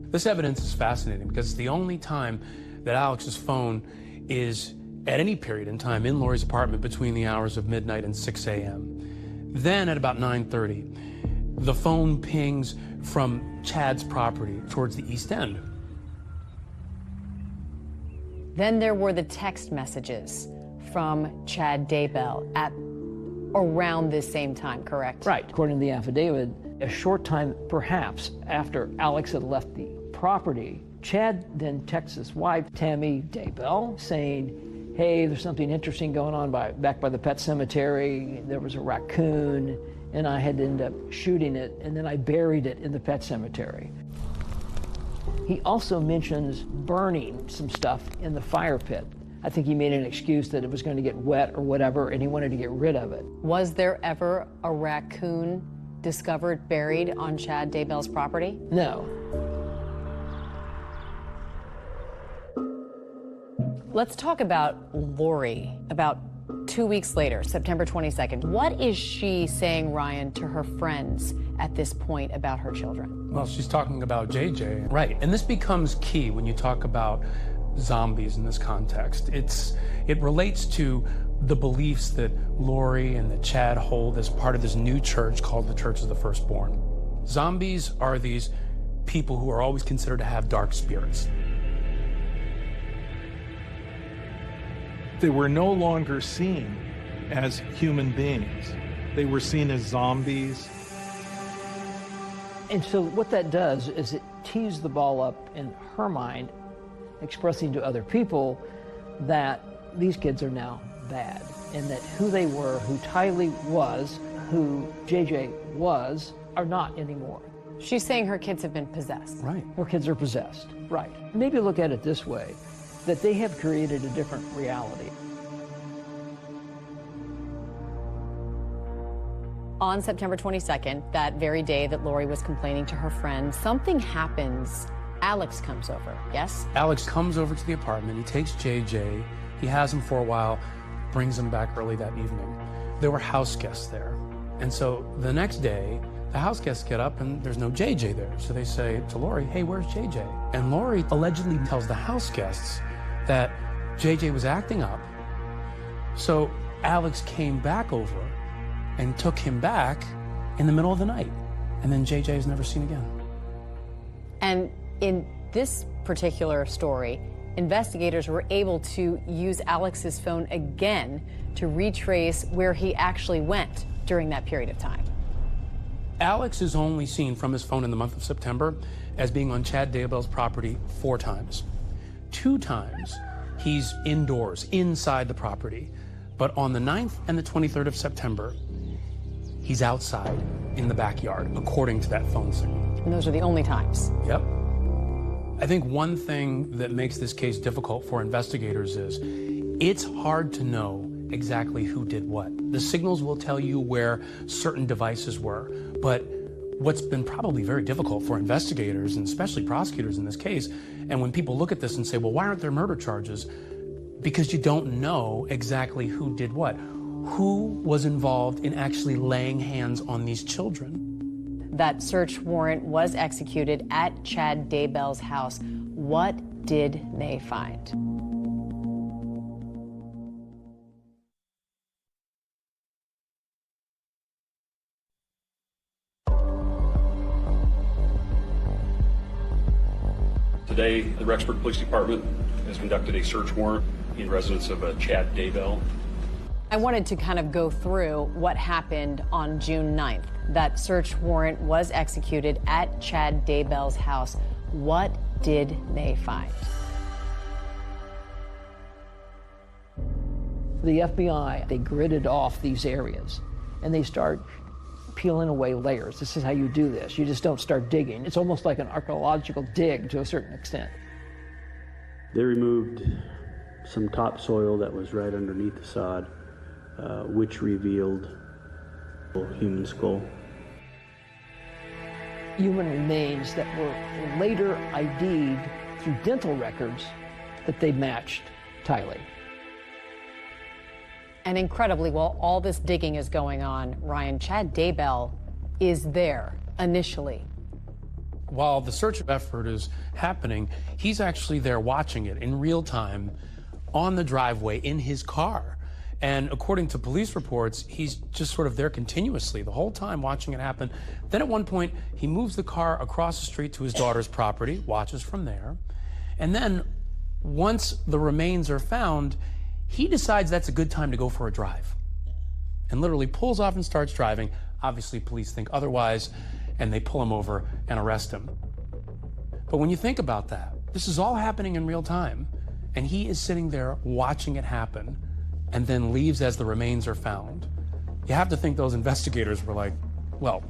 This evidence is fascinating because it's the only time that Alex's phone is at any period in time in Lori's apartment between the hours of midnight and 6 a.m. Then at about 9:30, the phone pings from Chad's property towards the East End. Then there were the text messages from Chad Daybell at around this same time, correct? Right. According to the affidavit, a short time perhaps after Alex had left the property, Chad then texts his wife, Tammy Daybell, saying, hey, there's something interesting going on back by the pet cemetery. There was a raccoon, and I had to end up shooting it, and then I buried it in the pet cemetery. He also mentions burning some stuff in the fire pit. I think he made an excuse that it was going to get wet or whatever, and he wanted to get rid of it. Was there ever a raccoon discovered buried on Chad Daybell's property? No. Let's talk about Lori. About 2 weeks later, September 22nd. What is she saying, Ryan, to her friends at this point about her children? Well, she's talking about JJ. Right, and this becomes key when you talk about zombies in this context. It relates to the beliefs that Lori and that Chad hold as part of this new church called the Church of the Firstborn. Zombies are these people who are always considered to have dark spirits. They were no longer seen as human beings. They were seen as zombies. And so what that does is it tees the ball up in her mind, expressing to other people that these kids are now bad, and that who they were, who Tylee was, who JJ was, are not anymore. She's saying her kids have been possessed. Right. Her kids are possessed. Right. Maybe look at it this way, that they have created a different reality. On September 22nd, that very day that Lori was complaining to her friend, something happens. Alex comes over, yes? Alex comes over to the apartment. He takes JJ. He has him for a while, brings him back early that evening. There were house guests there. And so the next day, the house guests get up and there's no JJ there. So they say to Lori, hey, where's JJ? And Lori allegedly tells the house guests that JJ was acting up. So Alex came back over and took him back in the middle of the night. And then JJ is never seen again. And in this particular story, investigators were able to use Alex's phone again to retrace where he actually went during that period of time. Alex is only seen from his phone in the month of September as being on Chad Daybell's property 4 times. 2 times he's indoors, inside the property. But on the 9th and the 23rd of September, he's outside in the backyard, according to that phone signal. And those are the only times? Yep. I think one thing that makes this case difficult for investigators is it's hard to know exactly who did what. The signals will tell you where certain devices were, but what's been probably very difficult for investigators, and especially prosecutors in this case, and when people look at this and say, well, why aren't there murder charges? Because you don't know exactly who did what. Who was involved in actually laying hands on these children? That search warrant was executed at Chad Daybell's house. What did they find? Today, the Rexburg Police Department has conducted a search warrant in residence of Chad Daybell. I wanted to kind of go through what happened on June 9th. That search warrant was executed at Chad Daybell's house. What did they find? The FBI, they gridded off these areas, and they start peeling away layers. This is how you do this. You just don't start digging. It's almost like an archaeological dig to a certain extent. They removed some topsoil that was right underneath the sod, which revealed a human skull. Human remains that were later ID'd through dental records that they matched Tylee. And incredibly, while all this digging is going on, Ryan, Chad Daybell is there initially. While the search effort is happening, he's actually there watching it in real time on the driveway in his car. And according to police reports, he's just sort of there continuously the whole time watching it happen. Then at one point, he moves the car across the street to his daughter's property, watches from there. And then once the remains are found, he decides that's a good time to go for a drive and literally pulls off and starts driving. Obviously, police think otherwise, and they pull him over and arrest him. But when you think about that, this is all happening in real time, and he is sitting there watching it happen and then leaves as the remains are found. You have to think those investigators were like, well,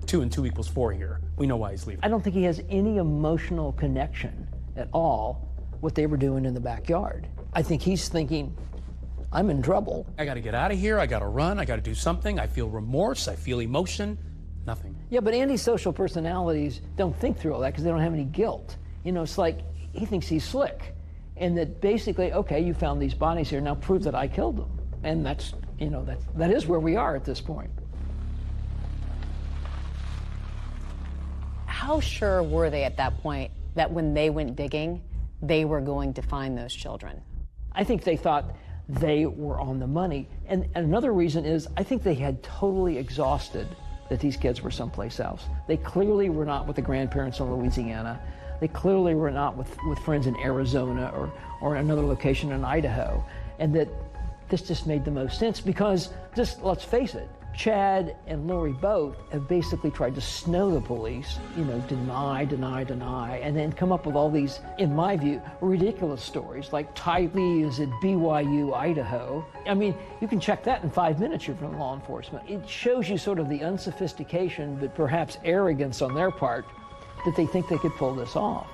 2 and 2 = 4 here. We know why he's leaving. I don't think he has any emotional connection at all what they were doing in the backyard. I think he's thinking, I'm in trouble. I got to get out of here. I got to run. I got to do something. I feel remorse. I feel emotion. Nothing. Yeah, but antisocial personalities don't think through all that because they don't have any guilt. You know, it's like he thinks he's slick. And that basically, okay, you found these bodies here, now prove that I killed them. And that's, you know, that is where we are at this point. How sure were they at that point that when they went digging, they were going to find those children? I think they thought they were on the money. And another reason is I think they had totally exhausted that these kids were someplace else. They clearly were not with the grandparents in Louisiana. They clearly were not with friends in Arizona or another location in Idaho. And that this just made the most sense because, just let's face it, Chad and Lori both have basically tried to snow the police, you know, deny, and then come up with all these, in my view, ridiculous stories like Ty Lee is at BYU, Idaho. I mean, you can check that in 5 minutes, you're from law enforcement. It shows you sort of the unsophistication, but perhaps arrogance on their part, that they think they could pull this off.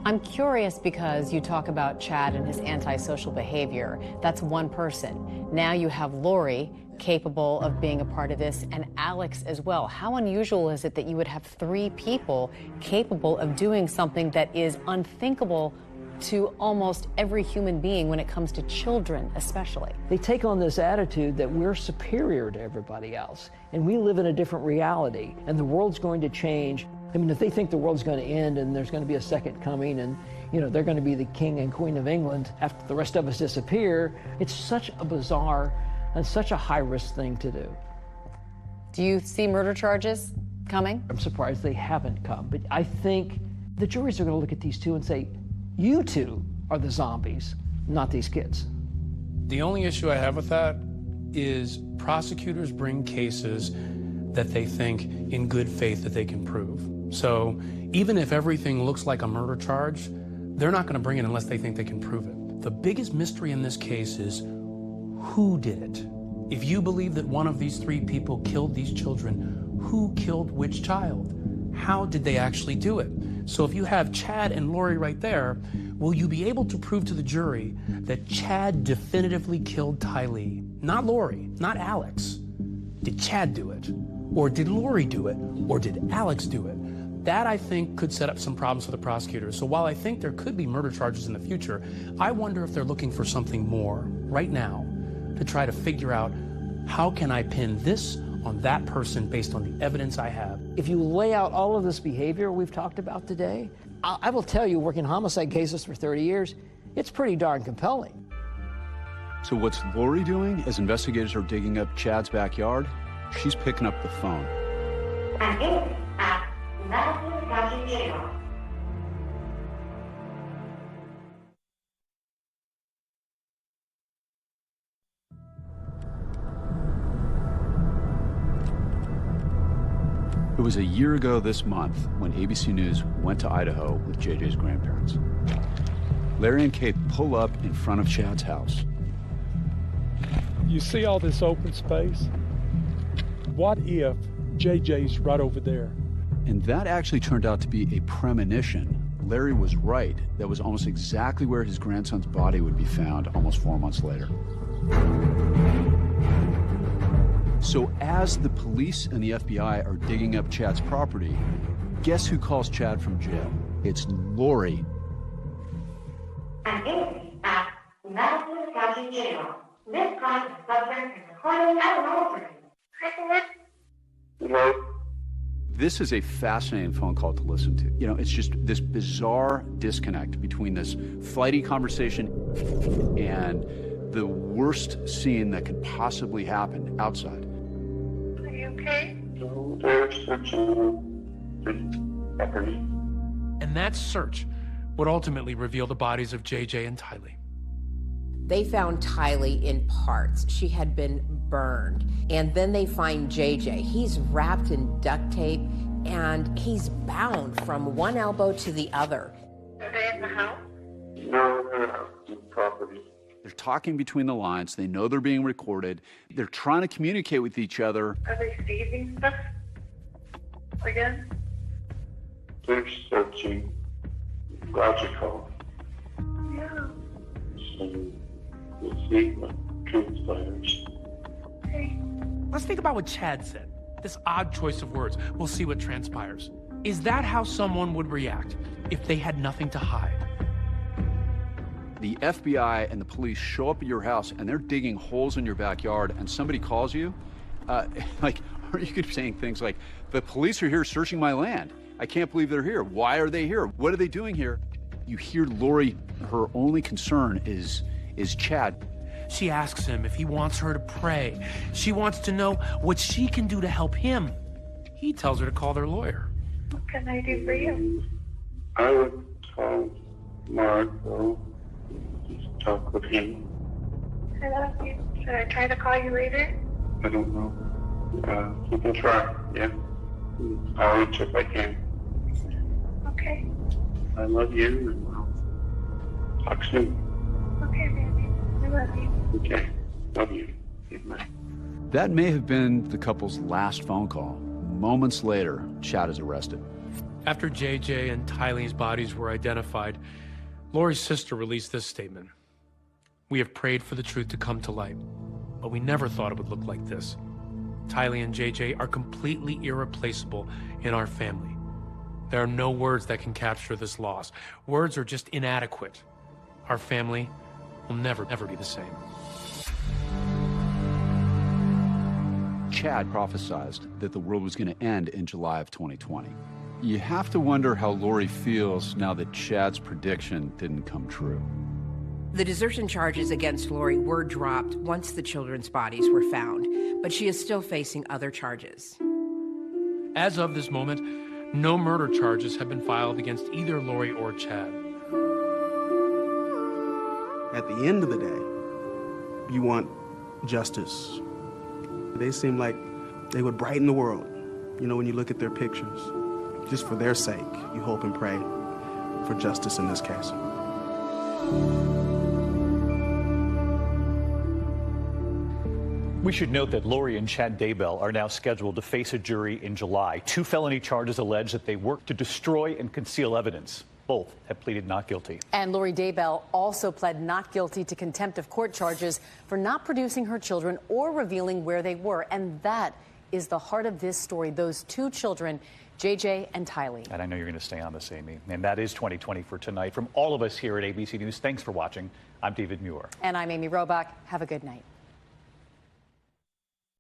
I'm curious because you talk about Chad and his antisocial behavior. That's one person. Now you have Lori capable of being a part of this, and Alex as well. How unusual is it that you would have 3 people capable of doing something that is unthinkable to almost every human being when it comes to children especially? They take on this attitude that we're superior to everybody else, and we live in a different reality, and the world's going to change. I mean, if they think the world's going to end and there's going to be a second coming and, you know, they're going to be the king and queen of England after the rest of us disappear, it's such a bizarre and such a high-risk thing to do. Do you see murder charges coming? I'm surprised they haven't come, but I think the juries are going to look at these two and say, you two are the zombies, not these kids. The only issue I have with that is prosecutors bring cases that they think in good faith that they can prove. So even if everything looks like a murder charge, they're not going to bring it unless they think they can prove it. The biggest mystery in this case is who did it? If you believe that one of these 3 people killed these children, who killed which child? How did they actually do it? So if you have Chad and Lori right there, will you be able to prove to the jury that Chad definitively killed Ty Lee? Not Lori, not Alex. Did Chad do it? Or did Lori do it? Or did Alex do it? That, I think, could set up some problems for the prosecutors. So while I think there could be murder charges in the future, I wonder if they're looking for something more right now to try to figure out how can I pin this on that person based on the evidence I have. If you lay out all of this behavior we've talked about today, I will tell you, working homicide cases for 30 years, it's pretty darn compelling. So what's Lori doing as investigators are digging up Chad's backyard? She's picking up the phone. It was a year ago this month when ABC News went to Idaho with JJ's grandparents. Larry and Kate pull up in front of Chad's house. You see all this open space? What if JJ's right over there? And that actually turned out to be a premonition. Larry was right. That was almost exactly where his grandson's body would be found almost 4 months later. So as the police and the FBI are digging up Chad's property, guess who calls Chad from jail? It's Lori. This kind of subject is recorded at an altering. No. This is a fascinating phone call to listen to. You know, it's just this bizarre disconnect between this flighty conversation and the worst scene that could possibly happen outside. Are you okay? No, they're searching property. And that search would ultimately reveal the bodies of JJ and Tylee. They found Tylee in parts. She had been burned. And then they find JJ. He's wrapped in duct tape and he's bound from one elbow to the other. Are they in the house? No, they're out in property. They're talking between the lines. They know they're being recorded. They're trying to communicate with each other. Are they seizing stuff again? They're searching. Logical. Yeah. So we'll see what transpires. Okay. Let's think about what Chad said. This odd choice of words. We'll see what transpires. Is that how someone would react if they had nothing to hide? The FBI and the police show up at your house and they're digging holes in your backyard and somebody calls you, like, or you could be saying things like, the police are here searching my land. I can't believe they're here. Why are they here? What are they doing here? You hear Lori, her only concern is Chad. She asks him if he wants her to pray. She wants to know what she can do to help him. He tells her to call their lawyer. What can I do for you? I would call Marco. Just talk with him. I love you. Should I try to call you later? I don't know. You can try, yeah. I'll answer if I can. Okay. I love you, and we'll talk soon. Okay, baby. I love you. Okay. Love you. Good night. That may have been the couple's last phone call. Moments later, Chad is arrested. After JJ and Tylee's bodies were identified, Lori's sister released this statement. We have prayed for the truth to come to light, but we never thought it would look like this. Tylee and JJ are completely irreplaceable in our family. There are no words that can capture this loss. Words are just inadequate. Our family will never be the same. Chad prophesied that the world was going to end in July of 2020. You have to wonder how Lori feels now that Chad's prediction didn't come true. The desertion charges against Lori were dropped once the children's bodies were found, but she is still facing other charges. As of this moment, no murder charges have been filed against either Lori or Chad. At the end of the day, you want justice. They seem like they would brighten the world, you know, when you look at their pictures. Just for their sake, you hope and pray for justice in this case. We should note that Lori and Chad Daybell are now scheduled to face a jury in July. 2 felony charges allege that they worked to destroy and conceal evidence. Both have pleaded not guilty. And Lori Daybell also pled not guilty to contempt of court charges for not producing her children or revealing where they were. And that is the heart of this story, those 2 children, JJ and Tylee. And I know you're going to stay on this, Amy. And that is 2020 for tonight. From all of us here at ABC News, thanks for watching. I'm David Muir. And I'm Amy Robach. Have a good night.